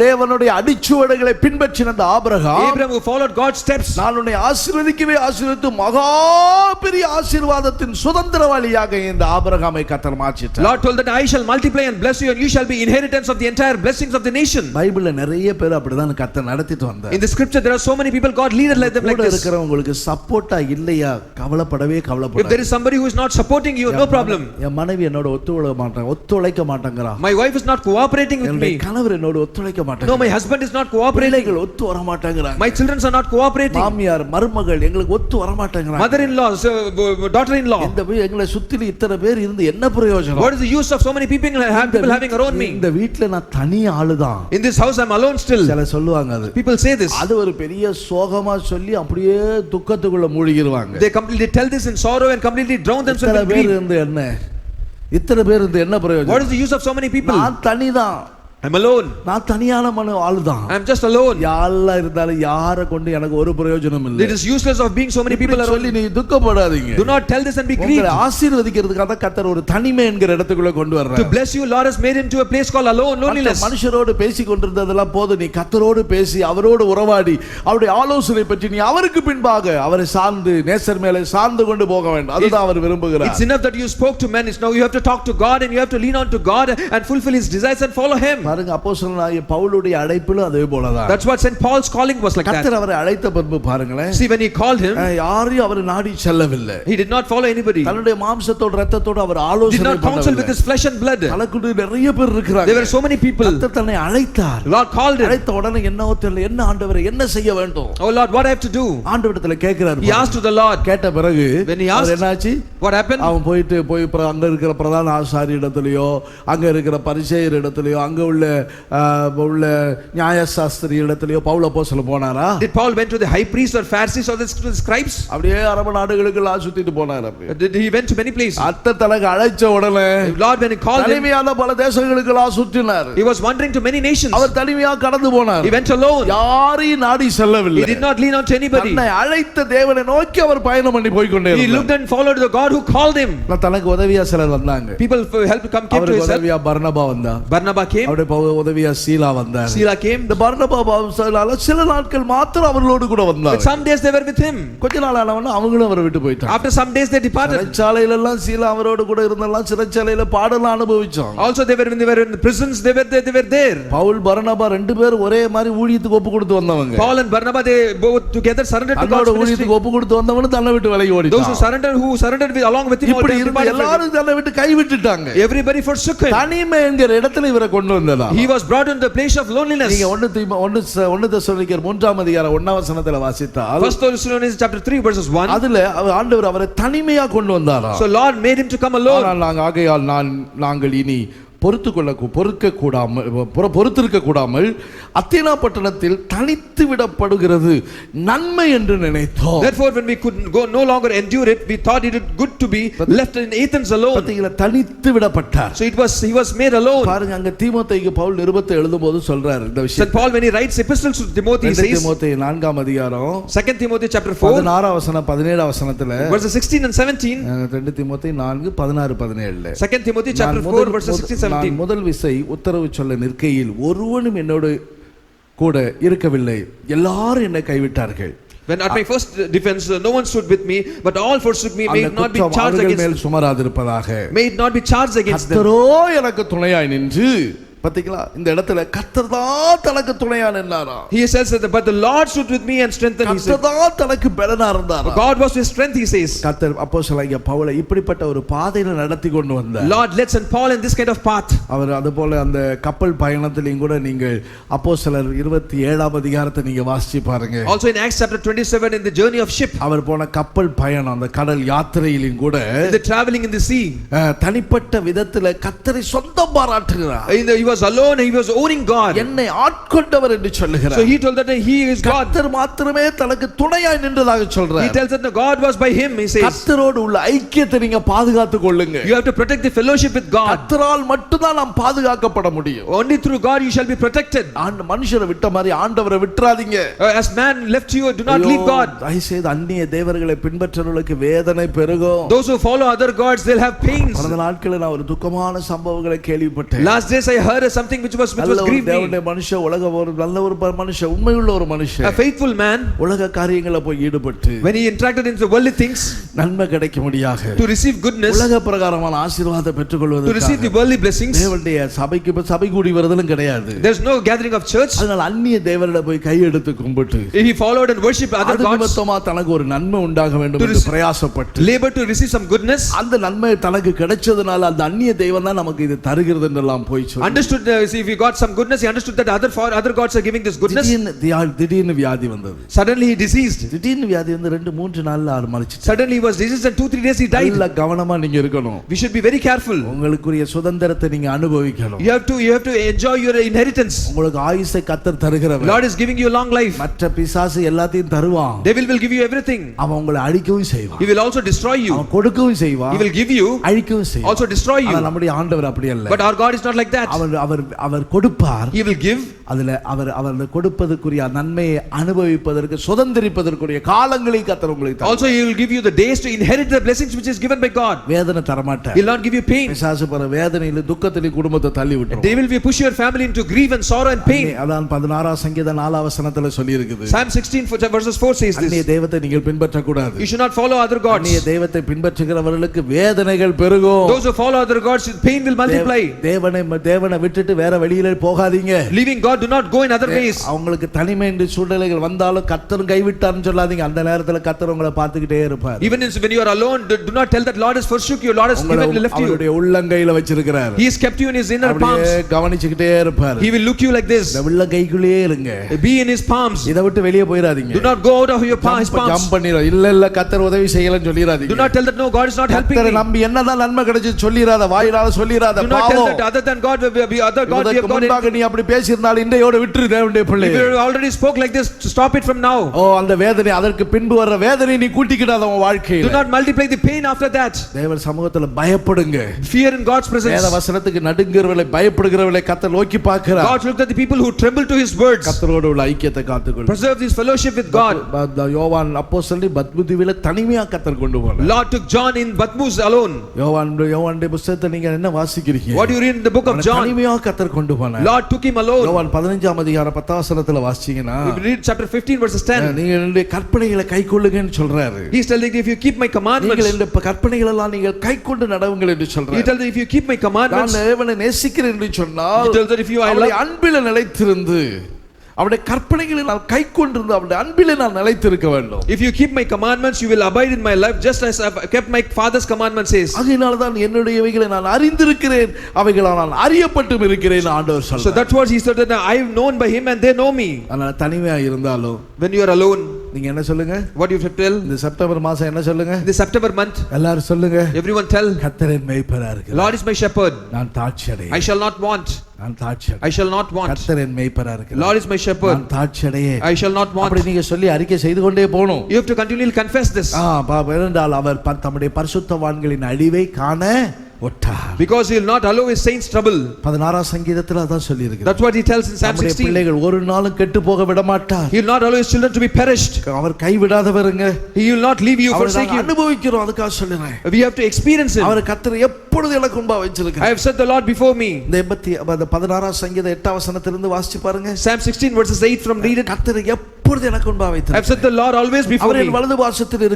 தேவனுடைய அடிச்சுவடுகளை பின்பற்றின அந்த Abraham who followed God's steps, நான் உன்னை ஆசீர்வதிக்கவே ஆசீர்வதித்து மகா பெரிய ஆசீர்வாதத்தின் சுதந்திரவாளியாக இந்த ஆபிரகாமை கர்த்தர் மாற்றிட்டார். Lord told that I shall multiply and bless you and you shall be inheritance of the entire blessings of the nation. பைபிள்ல நிறைய பேர் அப்படிதான் கர்த்தர் நடத்திட்டு வந்தார். in the scripture there are so many people God leaded like them like this. இருக்கிறவங்களுக்கு சப்போர்ட்டா இல்லையா கவலைப்படவே கவலைப்படாதீங்க. if there is somebody who is not supporting you, no problem. என் மனைவி என்னோட ஒத்துழைக்க மாட்டாங்கறா. my wife is not cooperating with me. கணவர் என்னோட ஒத்துழைக்க மாட்டாங்க. no, my husband is not cooperating. பிள்ளைகள் ஒத்து வர மாட்டாங்கறாங்க. my children are not cooperating. மாமியார் மருமகள் எங்களுக்கு ஒத்து வர மாட்டாங்கறாங்க. mother in law, daughter in law, இந்த எங்களை சுத்தி இத்தனை பேர் இருந்து என்ன பிரயோஜனம்? what is the use of so many people having around me? இந்த வீட்ல நான் தனி ஆளுதான். in this house I am alone still. சில சொல்லுவாங்க அது. people say this. அது ஒரு பெரிய சோகமா சொல்லி அப்படியே துக்கத்துக்குள்ள மூழ்கிடுவாங்க. they tell this in sorrow and completely drown themselves in grief. இத்தனை பேர் இருந்து என்ன பிரயோஜனம்? what is the use of so many people? நான் தனிதான். I'm alone. நான் தனியான ஆளுதான். I'm just alone. யாரெல்லாம் இருந்தாலும் யாரை கொண்டு எனக்கு ஒரு பிரயோஜனம் இல்லை. It is useless of being so many people around. சொல்லி நீங்க துக்கப்படாதீங்க. Do not tell this and be grieved. உங்களை ஆசீர்வதிக்கிறதுக்காக கர்த்தர் ஒரு தனிமை என்கிற இடத்துக்குள்ள கொண்டு வர்றார். To bless you, Lord has made him to a place called alone, loneliness. மனுஷரோடு பேசிக் கொண்டிருந்ததெல்லாம் போது, நீ கர்த்தரோடு பேசி அவரோடு உறவாடி அவருடைய ஆலோசனை பற்றி நீ அவருக்கு பின்பாக அவரை சார்ந்து நேசர் மேலே சார்ந்து கொண்டு போக வேண்டும். அதுதான் அவர் விரும்புகிறார். It's enough that you spoke to men. It's now you have to talk to God and you have to lean on to God and fulfill his desires and follow him. பாருங்க, அப்போஸ்தலனாகிய பவுலுடைய அழைப்பிலும் அதே போலதான். That's what St. Paul's calling was like that. கர்த்தர் அவரை அழைத்த பிறகு பாருங்களேன், see, when he called him, யாரையும் அவர் நாடி செல்லவில்லை. he did not follow anybody. தன்னுடைய மாம்சத்தோடு இரத்தத்தோடு அவர் ஆலோசனை did not counsel with his flesh and blood. தனக்குள்ள நிறைய பேர் இருக்கிறாங்க. There were so many people. கர்த்தர் தன்னை அழைத்தார். Lord called him. அழைத்த உடனே என்னவோ தெரியல, என்ன ஆண்டவரே என்ன செய்ய வேண்டும்? Oh Lord, what I have to do? ஆண்டவரிடத்தில் கேட்கிறார். He asked to the Lord. கேட்ட பிறகு when he asked, என்னாச்சு? what happened? அவன் போய் அங்க இருக்கிற பிரதான ஆசாரி இடத்துலயோ, அங்க இருக்கிற பரிசேயர் இடத்துலயோ, அங்க உள்ள நியாயசாஸ்திரி இடத்துலயோ பவுல் அப்போஸ்தலன் போனாரா? Did Paul went to the high priest or Pharisees or the சcribes? அப்படியே அரபு நாடுகளுக்கு சுத்திட்டு போனார். He went to many places. அத்தனை அழைச்ச உடனே Lord, when he called him, தனிமையான பல தேசங்களுக்கு சுற்றினார். he was wandering to many nations. அவர் தனிமையா கடந்து போனார். He went alone. யாரையும் நாடி செல்லவில்லை. He did not lean on to anybody. தன்னை அழைத்த தேவனை நோக்கி அவர் பயணம் பண்ணி போய் கொண்டே இருந்தார். He looked and followed the God who called him. தனக்கு உதவியா சிலர் வந்தாங்க. People helped came to his help. உதவியா பர்னபா வந்தார். Barnabas came. அவருடைய உதவியா சீலா வந்தார். Sila came. இந்த பர்னபாவால சில நாட்கள் மாத்திரம் அவர்களோடு கூட வந்தார். But some days they were with him. கொஞ்ச நாள் ஆனவன அவங்களும் அவரை விட்டு போயிட்டாங்க. After some days they departed. சிறைச்சாலையில எல்லாம் சீலா அவரோடு கூட இருந்தெல்லாம் சிறைச்சாலையில பாடலாம் அனுபவிச்சோம். Also when they were in the prisons, they were there. Pavul பர்னபா ரெண்டு பேரும் ஒரே மாதிரி ஊழியத்துக்கு ஒப்பு கொடுத்து வந்தவங்க. Paul and Barnabas, they both together surrendered to God's ministry. ஊழியத்துக்கு ஒப்பு கொடுத்து வந்தவங்க தன்னை விட்டு விலகி ஓடிட்டாங்க. Those who surrendered with, along with him, இப்படி எல்லாரும் தன்னை விட்டு கை விட்டுட்டாங்க. Everybody forsook him. தனிமை என்கிற இடத்துல இவரை கொண்டு வந்ததா. He was brought in the place of loneliness. நீங்க 1 தெசலோனிக்கர் 3ஆம் அதிகாரம் 1ஆம் வசனத்துல வாசித்தால் 1 Thessalonians chapter 3 verses 1, அதுல ஆண்டவர் அவரை தனிமையா கொண்டு வந்தாரா. so Lord made him to come alone. ஆகையால் நாங்கள் இனி பொறுத்திருக்க கூடாமல் அத்தேனா பட்டணத்தில் தனித்து விடப்படுகிறது நன்மை என்று நினைத்தோம். Therefore when we could go no longer endure it, we thought it good to be left in Athens alone. பாத்தீங்களா, தனித்து விடப்பட்டார். So he was made alone. பாருங்க, அங்க தீமோத்தேயுக்கு பவுல் நிருபத்தை எழுதும்போது சொல்றாரு இந்த விஷயம். St. Paul when he writes epistles to Timothy, he says, தீமோத்தேயு 4ஆம் அதிகாரம் 2 Timothy chapter 4 16ஆம் வசனம் 17ஆம் வசனத்துல verses 16 and 17, 2 தீமோத்தேயு 4:16-17, 2 Timothy chapter 4 verses 16 17, நான் முதல் விசை உத்தரவு சொல்ல நிற்கையில் ஒருவனும் என்னோடு கூட இருக்கவில்லை, எல்லாரும் என்னை கைவிட்டார்கள். When at my first defense no one stood with me, but all forsook me. May it not be charged against me. சுமராதிருப்பதாக. May it not be charged against them. கர்த்தரோ எனக்கு துணையாய் நின்று, பாத்தீங்களா, இந்த இடத்துல கர்த்தர் தான் தனக்கு துணையா நின்றாரா. He says that but the Lord stood with me and strengthened me. கர்த்தர் தான் தனக்கு பலனா இருந்தாரா. God was his strength, he says. கர்த்தர் அப்போஸ்தலனாகிய பவுலை இப்படிப்பட்ட ஒரு பாதையில நடத்தி கொண்டு வந்தார். Lord led St. Paul in this kind of path. அவர் அதுபோல அந்த கப்பல் பயணத்திலும் கூட நீங்கள் அப்போஸ்தலர் 27ஆம் அதிகாரத்தை நீங்க வாசிச்சு பாருங்க. Also in Acts chapter 27 in the journey of ship, அவர் போன கப்பல் பயணம், அந்த கடல் யாத்திரையிலும் கூட in the traveling in the sea, தனிப்பட்ட விதத்துல கர்த்தரை சொந்தம் பாராட்டுகிறார். he was alone, he was owning God. என்னை ஆட்கொண்டவர் என்று சொல்லுகிறார். So he told that he is God. கர்த்தர் மாத்திரமே தனக்கு துணையாய் நின்றதாக சொல்றார். He tells that God was by him, he says. கர்த்தரோடு உள்ள ஐக்கியத்தை நீங்க பாதுகாத்துக் கொள்ளுங்க. You have to protect the fellowship with God. கர்த்தரால் மட்டும் தான் நாம் பாதுகாக்கப்பட முடியும். Only through God you shall be protected. மனுஷரை விட்ட மாதிரி ஆண்டவரை விட்டுறாதீங்க. As man left you, do not leave God. தயவு செய்து அந்நிய தேவர்களை பின்பற்றுறவர்களுக்கு வேதனை பெருகும். Those who follow other gods, they'll have pains. கடந்த நாட்களில் நான் ஒரு துக்கமான சம்பவங்களை கேள்விப்பட்டேன். Last days I heard something which was grieved me. தேவனுடைய மனுஷன், உலக ஒரு நல்ல ஒரு மனுஷன், உண்மையுள்ள ஒரு மனுஷன், a faithful man, உலக காரியங்களை போய் ஈடுபட்டு when he interacted in the worldly things, நன்மை கிடைக்க முடியாது, to receive goodness, உலக பிரகாரமான ஆசீர்வாதத்தை பெற்றுக்கொள்வதற்கு, to receive the worldly blessings, தேவனுடைய சபை கூடி வருதலும் கிடையாது. There's no gathering of church. அதனால அந்நிய தேவர்களை போய் கையெடுத்து கும்பிட்டு he followed and worshiped other gods. நிமித்தமா தனக்கு ஒரு நன்மை உண்டாக வேண்டும் என்று பிரயாசப்பட்டு labor to receive some goodness. அந்த நன்மை தனக்கு கிடைச்சதனால அந்த அந்நிய தெய்வம் தான் நமக்கு இது தருகிறது என்றெல்லாம் போய் சொல்லி understood. If he got some goodness, he understood that other gods are giving this goodness. திடீர்னு வியாதி வந்தது. Suddenly he diseased. திடீர்னு வியாதி வந்து 2-3 நாள்ல ஆறு மரிச்சு. Suddenly he was diseased and 2-3 days he died. நல்ல கவனமா நீங்க இருக்கணும். We should be very careful. உங்களுக்குரிய சுதந்திரத்தை நீங்க அனுபவிக்கணும். You have to enjoy your inheritance. உங்களுக்கு ஆயுசை கர்த்தர் தருகிறவர். Lord is giving you long life. மற்ற பிசாசு எல்லாத்தையும் தருவான். Devil will give you everything. அவன் உங்களை அழிக்கவும் செய்வான். He will also destroy you. அவன் கொடுக்கவும் செய்வான். He will give you, அழிக்கவும் செய்வான். also destroy you. நம்முடைய ஆண்டவர் அப்படி அல்ல. But our God is not like that. அவன் அவர் கொடுப்பார். He will give. அதுல அவர் கொடுப்பதற்குரிய நன்மையை அனுபவிப்பதற்கு சுதந்திரிப்பதற்குரிய காலங்களை கர்த்தர் உங்களுக்கு தருவார். Also he will give you the days to inherit the blessings which is given by God. வேதனை தர மாட்டார். He will not give you pain. பிசாசு பர வேதனையில துக்கத்திலே குடும்பத்தை தள்ளி விட்டுரும். They will push your family into grief and sorrow and pain. அதான் 16ஆம் சங்கீதம் 4ஆம் வசனத்துல சொல்லி இருக்குது. Psalm 16 verses 4 says this. அந்நிய தெய்வத்தை நீங்கள் பின்பற்ற கூடாது. You should not follow other gods. அந்நிய தெய்வத்தை பின்பற்றுகிறவர்களுக்கு வேதனைகள் பெருகும். Those who follow other gods, pain will multiply. தேவனை விட்டுட்டு வேற வழியில போகாதீங்க. Leaving God, do not go in other ways. அவங்களுக்கு தனிமை என்ற சூழ்நிலைகள் வந்தாலும் கர்த்தர் கைவிட்டார்னு சொல்லாதீங்க. அந்த நேரத்துல கர்த்தர் உங்களை பார்த்துக்கிட்டே இருப்பார். Even when you are alone, do not tell that Lord has forsook you, Lord has given left you. அவருடைய உள்ளங்கையில வச்சிருக்கிறார். He has kept you in his inner palms. கவனிச்சுக்கிட்டே இருப்பார். He will look you like this. இந்த உள்ளங்கைக்குள்ளே இருங்க. Be in his palms. இத விட்டு வெளியே போயிராதீங்க. Do not go out of your palms. Jump பண்ணிர. இல்ல கர்த்தர் உதவி செய்யலன்னு சொல்லிராதீங்க. Do not tell that no, God is not helping me. கர்த்தரை நம்பி என்னதான் நன்மை கிடைச்சு சொல்லிராத. வாயினால சொல்லிராத. Do not tell that other than God we other God we have got it. நீ அப்படி பேசினால இன்றையோட விட்டுரு தேவனுடைய பிள்ளை. If you already spoke like this, to stop it from now. அந்த வேதனை அதற்கு பின்பு வர்ற வேதனை நீ கூட்டிக்கிடாத உன் வாழ்க்கையில. Do not multiply the pain after that. தேவ சமூகத்துல பயப்படுங்க. Fear in God's presence. வேத வசனத்துக்கு நடுங்குறவளை பயப்படுகிறவளை கர்த்தர் நோக்கி பார்க்கிறார். God looked at the people who tremble to his words. கர்த்தரோடு உள்ள ஐக்கியத்தை காத்துக்கொள். Preserve this fellowship with God. யோவான் அப்போஸ்தலனை பத்முதிவில தனிமையா கர்த்தர் கொண்டு போனார். Lord took John in Patmos alone. யோவானுடைய புத்தகத்தை நீங்க என்ன வாசிக்கிறீங்க? What do you read in the book of John? தனிமையா கர்த்தர் கொண்டு போனார். Lord took him alone. யோவான் 15ஆம் அதிகாரம் 10ஆம் வசனத்துல வாசிச்சீங்கன்னா read chapter 15 verses 10. நீங்க என்னுடைய கற்பனைகளை கைக்கொள்ளுங்கன்னு சொல்றாரு. He is telling if you keep my commandments. நீங்கள் இந்த கற்பனைகள் எல்லாம் நீங்கள் கைக்கொண்டு நடவுங்கள் என்று சொல்றாரு. He tells if you keep my commandments. நான் தேவனை நேசிக்கிறேன் என்று சொன்னால் He tells that if you I love அன்பிலே நிலைத்திருந்து அவருடைய கற்பனைகளை நான் கைக்கொண்டிருந்து அவருடைய அன்பிலே நான் நிலைத்திருக்க வேண்டும். If you keep my commandments, you will abide in my life just as I have kept my father's commandments says. அதனால தான் என்னுடையவைகளை நான் அறிந்திருக்கிறேன் அவைகளால் நான் அறியப்பட்டும் இருக்கிறேன் ஆண்டவர் சொல்றார். So that's what he said that I am known by him and they know me. ஆனா தனிமையா இருந்தாலும் when you are alone, நீங்க என்ன சொல்லுங்க? What you have to tell? இந்த செப்டம்பர் மாசம் என்ன சொல்லுங்க? The September month. எல்லாரும் சொல்லுங்க. Everyone tell. கர்த்தரின் மேய்ப்பரா இருக்கிறார். Lord is my shepherd. நான் தாட்சி அடையேன். I shall not want. நான் தாட்சி அடையேன். I shall not want. கர்த்தரின் மேய்ப்பரா இருக்கிறார். Lord is my shepherd. நான் தாட்சி அடையேன். I shall not want. அப்படி நீங்க சொல்லி அறிக்கை செய்து கொண்டே போணும். You have to continually confess this. ஏனென்றால் அவர் தம்முடைய பரிசுத்தவான்களின் அழிவை காண ஒட்டார். Because he will not allow his saints trouble. 16ஆம் சங்கீதத்துல அதான் சொல்லி இருக்கு. That's what he tells in Psalm 16. பிள்ளைகள் ஒரு நாளும் கெட்டு போக விட மாட்டார். He will not allow his children to be perished. Our கைவிடாதவருங்க. He will not leave you, forsake you. அனுபவிக்கிறோம் அதுக்காக சொல்றேன். We have to experience him. அவர் கர்த்தர் எப்பொழுது எனக்கு முன்பா வச்சிருக்கார். I have set the Lord before me. இந்த 16ஆம் சங்கீதம் 8ஆம் வசனத்திலிருந்து வாசிச்சு பாருங்க. Psalm 16 verses 8 from read it. கர்த்தர் எப்பொழுது எனக்கு முன்பா வைத்தார். I have set the Lord always before me. அவர் வலது பாசத்தில்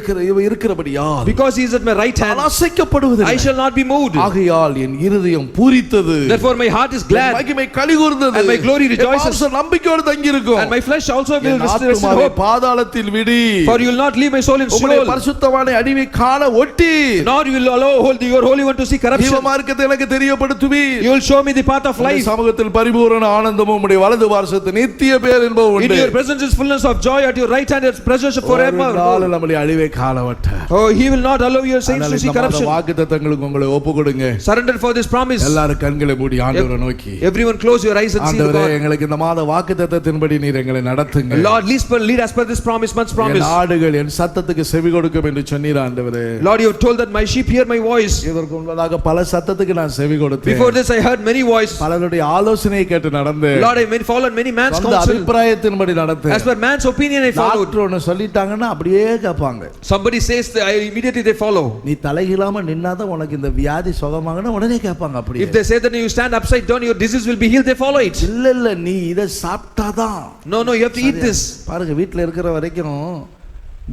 இருக்கிறபடியால். Because he is at my right hand. அசைக்கப்படுவதில்லை. I shall not be moved. ஆகையால் என் இருதயம் பூரித்தது. Therefore my heart is glad. மகிமை களிகூர்ந்தது. And my glory rejoices. நம்பிக்கையோடு தங்கி இருக்கும். And my flesh also will rest in hope. பாதாளத்தில் விடி. For you will not leave my soul in Sheol. உம்முடைய பரிசுத்தவானை அடிமை காண ஒட்டி. Nor you will allow your holy one to see corruption. ஜீவ மார்க்கத்தை எனக்கு தெரியப்படுத்துவீர். You will show me the path of life. சமூகத்தில் பரிபூரண ஆனந்தமும் உம்முடைய வலது பார்சத்தில் நித்திய பேர் என்பது உண்டு. In your presence is fullness of joy, at your right hand is pleasure forever. நம்முடைய அழிவை காண ஒட்டார். Oh, he will not allow your saints to see corruption. வாக்குத்தத்தங்களுக்கு உங்களை ஒப்புக்கொடுங்க. Surrender for this promise. எல்லாரும் கண்களை மூடி ஆண்டவரை நோக்கி. Everyone close your eyes and see the God. ஆண்டவரே எங்களுக்கு இந்த மாத வாக்குத்தத்தத்தின்படி நீர் எங்களை நடத்துங்க. Lord, lead as per this promise, month's promise. ஆடுகள் என் சத்தத்துக்கு செவி கொடுக்கும் என்று சொன்னீர் ஆண்டவரே. Lord, you have told that my sheep hear my voice. இதற்கு முன்னதாக பல சத்தத்துக்கு நான் செவி கொடுத்தேன். Before this I heard many voices. பலருடைய ஆலோசனையை கேட்டு நடந்தேன். Lord, I followed many man's counsel. அபிப்பிராயத்தின்படி நடந்தேன். As per man's opinion I followed. Doctor ஒன்னு சொல்லிட்டாங்கன்னா அப்படியே கேட்பாங்க. Somebody says immediately they follow. நீ தலைகீழாம நின்னாதான் உனக்கு இந்த வியாதி சுகமாகணும் உடனே கேட்பாங்க அப்படியே. If they say that you stand upside down your disease will be healed, they follow it. இல்ல நீ இத சாப்பிட்டாதான். No, you have to eat this. பாருங்க வீட்ல இருக்கிற வரைக்கும்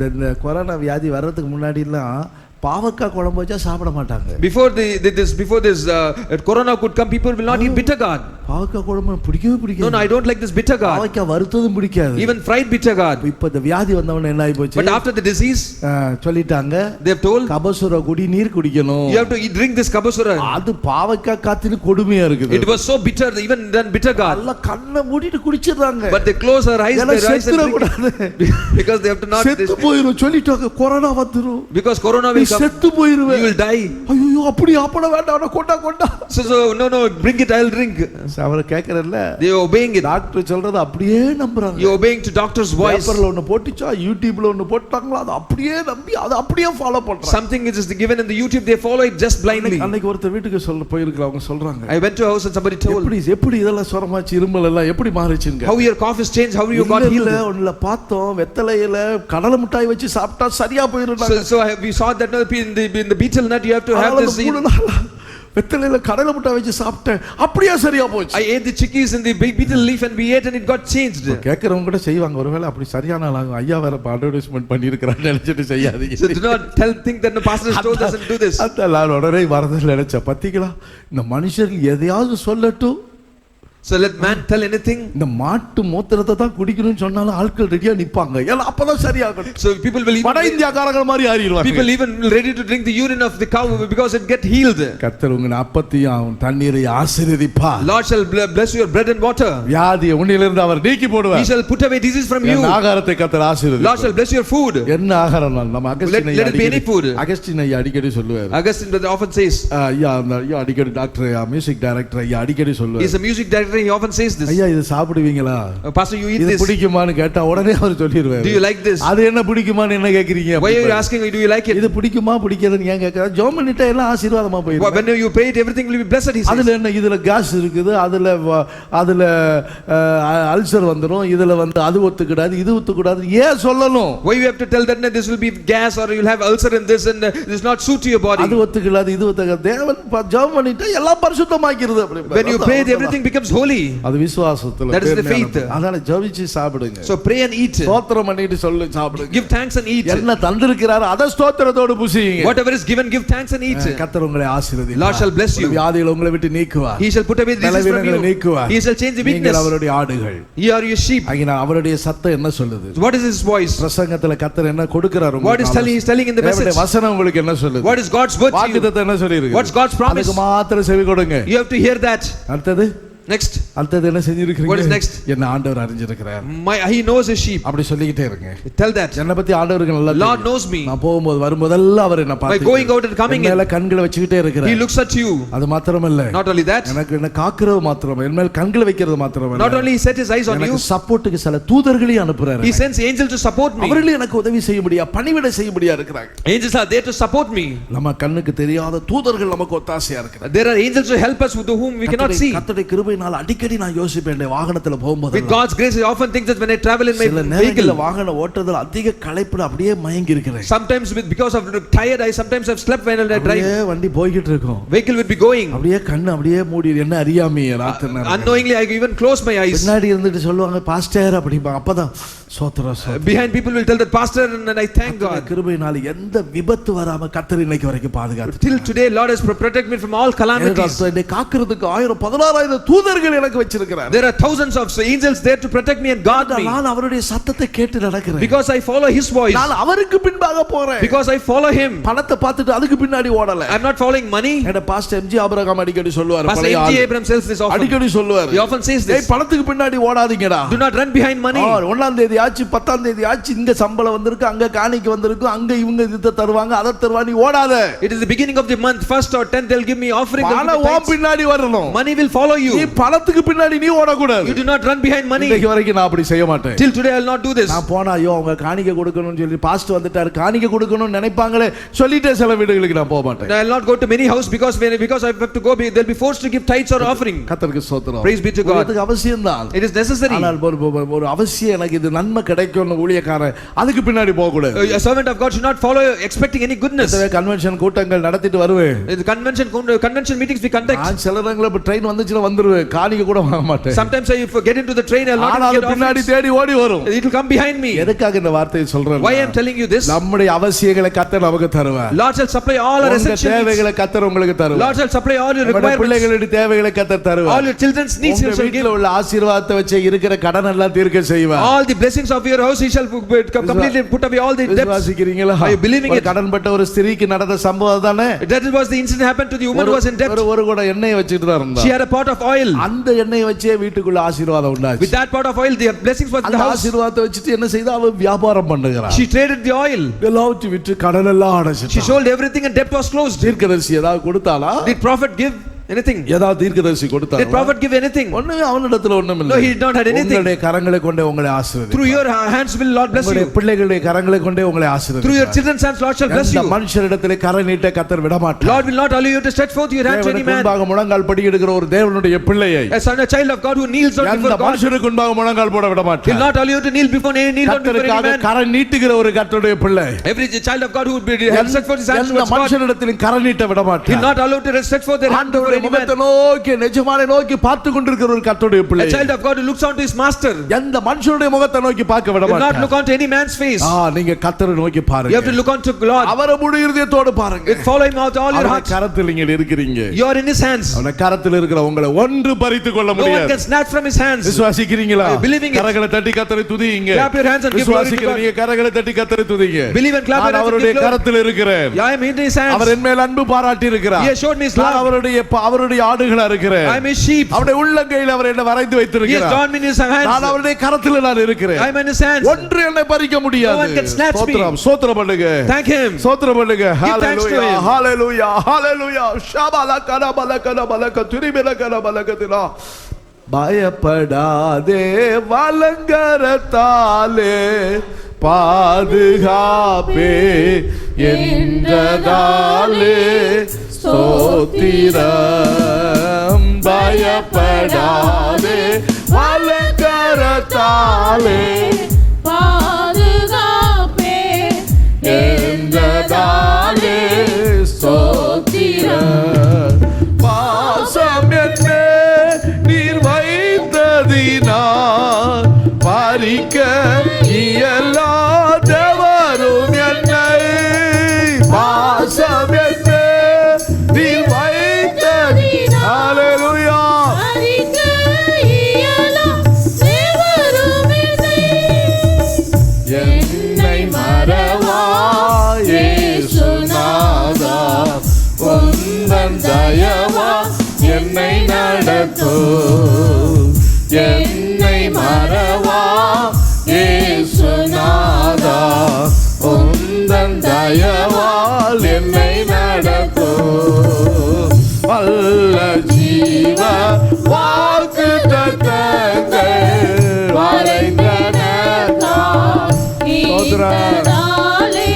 இந்த கொரோனா வியாதி வர்றதுக்கு முன்னாடி எல்லாம் பாவக்காய் குழம்பு வச்சா சாப்பிட மாட்டாங்க. Before this corona could come, people will not eat bitter gourd. பாவக்காய் குழம்பு பிடிக்கவே பிடிக்காது. No, I don't like this bitter gourd. பாவக்காய் வறுத்ததும் பிடிக்காது. Even fried bitter gourd. இப்ப இந்த வியாதி வந்தவன என்ன ஆயி போச்சு? But after the disease, சொல்லிட்டாங்க. they have told கபசுர குடி நீர் குடிக்கணும். You have to drink this kabasura. அது பாவக்காய் காத்திலும் கொடுமையா இருக்குது. It was so bitter, even than bitter gourd. எல்லாம் கண்ணை மூடிட்டு குடிச்சிராங்க. But they close their eyes, and drink. because they have to not. செத்து போயிரும் சொல்லிட்டாங்க கொரோனா வந்துரும். Because corona will come, செத்து போயிருவே. you will die. ஐயோ அப்படி ஆப்பட வேண்டாம், கொண்டா. So no, bring it, I'll drink. அவரை கேட்கறல்ல, They are obeying it. Doctor சொல்றது அப்படியே நம்புறாங்க. You are obeying to doctor's voice. பேப்பர்ல ஒன்னு போட்டுச்சா, யூடியூப்ல ஒன்னு போட்டாங்களா, அது அப்படியே நம்பி அதை அப்படியே ஃபாலோ பண்றாங்க. Something which is given in the YouTube, they follow it just blindly. அன்னைக்கு ஒருத்தர் வீட்டுக்கு போயிருக்காங்க, அவங்க சொல்றாங்க, I went to a house and somebody told, எப்படி இதெல்லாம் சுரமாச்சு, இருமல் எல்லாம் எப்படி மாறிச்சுங்க. how your cough is changed, how you got healed. ஒண்ணுல பார்த்தோம், வெத்தலையில கடலை மிட்டாய் வச்சு சாப்பிட்டா சரியா போயிருந்தாங்க. So we saw that in the betel nut you have to have this. வெத்தலையில கடலை மிட்டாய் வச்சு சாப்பிட்டேன், அப்படியே சரியா போச்சு. I ate the chickies in the betel leaf and we ate and it got changed. கேக்குறவங்க கூட செய்வாங்க, ஒருவேளை அப்படி சரியான ஐயா வேற அட்வர்டைஸ்மென்ட் பண்ணிருக்காரு நினைச்சிட்டு செய்யாதீங்க. So do not think that the pastor has told us and do this. அதெல்லாம் உடனே வரதுல நினைச்ச பத்திங்களா, இந்த மனுஷர்கள் எதையாவது சொல்லட்டும், So let man tell anything. இந்த மாட்டு மூத்திரத்தை தான் குடிக்கணும்னு சொன்னாலும் ஆட்கள் ரெடியா நிப்பாங்க, ஏன்னா அப்பதான் சரியாகும். So people will even, வட இந்தியாக்காரங்க மாதிரி ஆறிடுவாங்க. people even ready to drink the urine of the cow because it get healed. கர்த்தர் உங்க அப்பத்தையும் தண்ணீரை ஆசீர்வதிப்பார். Lord shall bless your bread and water. வியாதியை உன்னிலிருந்து அவர் நீக்கி போடுவார். He shall put away disease from you. ஆகாரத்தை கர்த்தர் ஆசீர்வதிப்பார். Lord shall bless your food. என்ன ஆகாரம்? நம்ம Augustine Let it be any food. Augustine ஐயா அடிக்கடி சொல்லுவார். Augustine brother often says, ஐயா அடிக்கடி டாக்டர், மியூசிக் டைரக்டர் ஐயா அடிக்கடி சொல்லுவார். he is a music director, he often says this. ஐயா இது சாப்பிடுவீங்களா? Pastor, you eat இது this. பிடிக்குமான்னு கேட்டா உடனே அவர் சொல்லிடுவார். Do you like this? அது என்ன பிடிக்குமான்னு என்ன கேக்குறீங்க? Why are you asking, do you like it? இது பிடிக்குமா பிடிக்காதுன்னு ஏன் கேக்குறா? ஜெபம் பண்ணிட்டா எல்லாம் ஆசீர்வாதமா போயிடும். When you pray it, everything will be blessed, he says. அதுல என்ன, இதுல கேஸ் இருக்குது, அதுல அல்சர் வந்துரும், இதுல அது ஒத்துக்கூடாது, இது ஒத்துக்கூடாது, ஏன் சொல்லணும்? Why you have to tell that this will be gas or you will have ulcer in this and this is not suit to your body? அது ஒத்துக்கூடாது, இது ஒத்துக்கூடாது. தேவன் ஜெபம் பண்ணிட்டா எல்லாம் பரிசுத்தமாக்கிறது. When you pray, everything becomes holy. அது விசுவாசத்துல. That is the faith. அதனால ஜெபிச்சு சாப்பிடுங்க. So pray and eat. ஸ்தோத்திரம் பண்ணிட்டு சொல்லு சாப்பிடுங்க. Give thanks and eat. என்ன தந்திருக்கிறார் அத ஸ்தோத்திரத்தோடு புசியுங்க. Whatever is given, give thanks and eat. கர்த்தர் உங்களை ஆசீர்வதிப்பார். Lord shall bless you. வியாதிகளை உங்களை விட்டு நீக்குவார். He shall put away disease from you. நீக்குவார். He shall change the weakness. நீங்கள் அவருடைய ஆடுகள். You are your sheep. ஆகினா அவருடைய சத்தம் என்ன சொல்லுது? What is his voice? பிரசங்கத்துல கர்த்தர் என்ன கொடுக்கிறார் உங்களுக்கு? What is telling? He is telling in the message. தேவனுடைய வசனம் உங்களுக்கு என்ன சொல்லுது? What is God's word to you? வாக்குத்தத்தம் என்ன சொல்லிருக்கு? What's God's promise? அதுக்கு மாத்திரம் செவி கொடுங்க. You have to hear that. அடுத்தது Next. அடுத்தது என்ன செஞ்சிருக்கீங்க? What is next? என்ன ஆண்டவர் அறிஞ்சிருக்கிறார். He knows his sheep. அப்படி சொல்லிக்கிட்டே இருங்க. Tell that. என்ன பத்தி ஆண்டவருக்கு நல்லா தெரியும். Lord knows me. நான் போகும்போது வரும்போதெல்லாம் அவர் என்ன By going out and coming in, மேல கண்களை வச்சிட்டே இருக்கிறார். he looks at you. அது மாத்திரமல்ல. Not only that. எனக்கு என்ன காக்குறது மாத்திரமல்ல, என் மேல் கண்களை வைக்கிறது மாத்திரமல்ல. Not only he set his eyes on you. எனக்கு சப்போர்ட்டுக்கு சில தூதர்களையும் அனுப்புறார். He sends angels to support me. அவர்களே எனக்கு உதவி செய்யும்படியா, பணிவிடை செய்யும்படியா இருக்கிறாங்க. Angels are there to support me. நம்ம கண்ணுக்கு தெரியாத தூதர்கள் நமக்கு ஒத்தாசையா இருக்கிறாங்க. There are angels to help us with whom we cannot see. கர்த்தருடைய கிருபையினால் அடிக்கடி நான் யோசிப்பேன் வாகனத்துல போகும்போது. With God's grace I often think that when I travel in my vehicle, வாகன ஓட்டுறதுல அதிக களைப்புல அப்படியே மயங்கி இருக்கிறேன். sometimes because of tired I sometimes have slept when I drive. வண்டி போயிட்டு இருக்கும். Vehicle would be going. அப்படியே கண்ணு அப்படியே மூடி என்ன அறியாமையே ராத்திரி நேரம். Unknowingly I even close my eyes. பின்னாடி இருந்துட்டு சொல்லுவாங்க பாஸ்டர் அப்படிம்பாங்க. அப்பதான் behind people will tell that pastor and I thank God. கிருபையினால எந்த விபத்து வராம கர்த்தர் இன்னைக்கு வரைக்கும் பாதுகாத்து. Till today Lord has protected me from all calamities. என்னை காக்கிறதுக்கு 1000-16000 தூதர்கள் எனக்கு வச்சிருக்கிறார். There are thousands of angels there to protect me and guard me. நான் அவருடைய சத்தத்தை கேட்டு நடக்கிறேன். Because I follow his voice. நான் அவருக்கு பின்னாக போறேன். Because I follow him. பணத்தை பார்த்துட்டு அதுக்கு பின்னாடி ஓடல. I'm not following money. என்ற பாஸ்டர் எம்ஜி ஆபிரகாம் அடிக்கடி சொல்வார். Pastor MG Abraham says this often. அடிக்கடி சொல்வார். He often says this. பணத்துக்கு பின்னாடி ஓடாதீங்கடா. Do not run behind money. 1ஆம் தேதி ஆச்சு 10ஆம் தேதி ஆச்சு, இங்க சம்பளம் வந்திருக்கு, அங்க காணிக்கை வந்திருக்கு, அங்க இவங்க இத தருவாங்க, அத தருவா, நீ ஓடாத. It is the beginning of the month, 1st or 10th they'll give me offering. பின்னாடி வரணும். Money will follow you. நீ பணத்துக்கு பின்னாடி நீ ஓடக்கூடாது. You do not run behind money. இன்னைக்கு வரைக்கும் நான் அப்படி செய்ய மாட்டேன். Till today I'll not do this. நான் போனா ஐயோ அவங்க காணிக்கை கொடுக்கணும்னு சொல்லி பாஸ்டர் வந்துட்டாரு, காணிக்கை கொடுக்கணும்னு நினைப்பாங்களே சொல்லிட்டே சில வீடுகளுக்கு நான் போக மாட்டேன். I'll not go to many house because I have to go, they'll be forced to give tithes or offering. கர்த்தருக்கு ஸ்தோத்திரம். Praise be to God. இது அவசியம்தான். It is necessary. ஆனால் ஒரு அவசியம் எனக்கு இது நன்மை கிடைக்கும்னு ஊழியக்காரன் அதுக்கு பின்னாடி போக கூடாது. A servant of God should not follow expecting any goodness. Convention கூட்டங்கள் நடத்திட்டு வருவேன். The convention meetings we conduct. நான் சில நேரங்கள ட்ரெயின் வந்துச்சுனா வந்துருவேன், காணிக்கை கூட வாங்க மாட்டேன். Sometimes I get into the train, I'll not get off. பின்னாடி தேடி ஓடி வரும். It will come behind me. எதுக்காக இந்த வார்த்தையை சொல்றேன்? Why I am telling you this? நம்முடைய அவசியங்களை கர்த்தர் நமக்கு தருவார். Lord shall supply all our essential needs. தேவைகளை கர்த்தர் உங்களுக்கு தருவார். Lord shall supply all your requirements. பிள்ளைகளுடைய தேவைகளை கர்த்தர் தருவார். All your children's needs he shall give. உள்ள ஆசீர்வாதத்தை வச்சு இருக்கிற கடன் எல்லாம் தீர்க்க செய்வார். All the blessings blessings of your house, he shall completely put away all the debts. விசுவாசிக்கிறீங்களா? Are you believing it? கடன்பட்ட ஒரு ஸ்திரீக்கு நடந்த சம்பவம் தானே. That was the incident happened to the woman who was in debt. ஒரு கூட எண்ணெய் வச்சிட்டு தான் இருந்தா. She had a pot of oil. அந்த எண்ணெயை வச்சே வீட்டுக்குள்ள ஆசீர்வாதம் உண்டாச்சு. With that pot of oil, the blessings was in the house. ஆசீர்வாதத்தை வச்சிட்டு என்ன செய்தா? அவ வியாபாரம் பண்ணுகிறா. She traded the oil. எல்லாவற்றையும் விட்டு கடன் எல்லாம் அடைச்சிட்டா. She sold everything and debt was closed. தீர்க்கதரிசி ஏதாவது கொடுத்தாளா? Did prophet give anything? ஏதாவது தீர்க்கதரிசி கொடுத்தாரா? Did prophet give anything? ஒண்ணுமே அவனிடத்துல ஒண்ணும் இல்ல. No, he did not had anything. உங்களுடைய கரங்களை கொண்டே உங்களை ஆசீர்வதிப்பார். Through your hands will Lord bless you. உங்களுடைய பிள்ளைகளுடைய கரங்களை கொண்டே உங்களை ஆசீர்வதிப்பார். Through your children's hands Lord shall bless you. இந்த மனுஷரிடத்திலே கரை நீட்ட கர்த்தர் விட மாட்டார். Lord will not allow you to stretch forth your hand to any man. முன்பாக முழங்கால் படியிடுகிற ஒரு தேவனுடைய பிள்ளையை, a son, a child of God who kneels down before God, மனுஷருக்கு முன்பாக முழங்கால் போட விட மாட்டார். He will not allow you to kneel before any man. கர்த்தருக்காக கரை நீட்டுகிற ஒரு கர்த்தருடைய பிள்ளை, every child of God who will stretch forth his hands towards God, மனுஷரிடத்திலே கரை நீட்ட விட மாட்டார். He will not allow to stretch forth their hand before any man. நிஜமான நோக்கி பார்த்து கொண்டிருக்கிற ஒரு கர்த்தருடைய பிள்ளை, a child of God who looks on to his master, எந்த மனுஷனுடைய முகத்தை நோக்கி பார்க்க விட மாட்டார். He will not look on to any man's face. நீங்க கர்த்தரை நோக்கி பாருங்க. You have to look on to God. அவரை முழு இதயத்தோடு பாருங்க. Follow him out all your heart. கரத்தில் நீங்க இருக்கிறீங்க. You are in his hands. அவருடைய கரத்தில் இருக்கிற உங்களை ஒன்று பறித்து கொள்ள முடியாது. No one முடியாது. can snatch from his hands. விசுவாசிக்கிறீங்களா? Believing it. கரங்களை தட்டி கர்த்தரை துதியுங்க. Clap your hands and give glory to God. விசுவாசிக்கிறீங்க? கரங்களை தட்டி கர்த்தரை துதிங்க. Believe and clap your hands. அவருடைய கரத்தில் இருக்கிறேன். I am in his hands. அவர் என் மேல் அன்பு பாராட்டி இருக்கிறார். He has showed me his love. அவருடைய ஆடுகளா இருக்கிறேன். I am his sheep. அவருடைய உள்ளங்கையில் அவர் என்ன வரைந்து வைத்திருக்கிறார். He has drawn me in his hands. நான் அவருடைய கரத்தில் நான் இருக்கிறேன். I am in his hands. ஒன்று என்னை பறிக்க முடியாது. No one can snatch me. ஸ்தோத்திரம் பண்ணுங்க. Thank him. ஸ்தோத்திரம் பண்ணுங்க. Hallelujah. Hallelujah. Hallelujah. ஷபலகன பலகன பலக துரிபலகன பலகதினா. பயப்படாதே வலங்கரத்தாலே பாதுகாப்பே என்றதாலே ஸ்தோத்திரம். பயப்படாதே வலங்கரத்தாலே பாதுகாப்பே என்றதாலே ஸ்தோத்திரம். பாசம் என்ன நீர் வைத்ததினால் பறிக்க இயலாதவரும் என்னை. பாசம் என்ன நீர் வைத்ததினால். ஹல்லேலூயா. பறிக்க இயலாதவரும் என்னை மறவா இயேசுநாதா, உந்தன் தயவா என்னை நடத்தும். என்னை மறவா இயேசுநாதா, உந்தன் தயவால் என்னை நடத்தும். வல்ல ஜீவ வாக்குத்தத்தங்கள் வரைந்தனதால் இத்ததாலே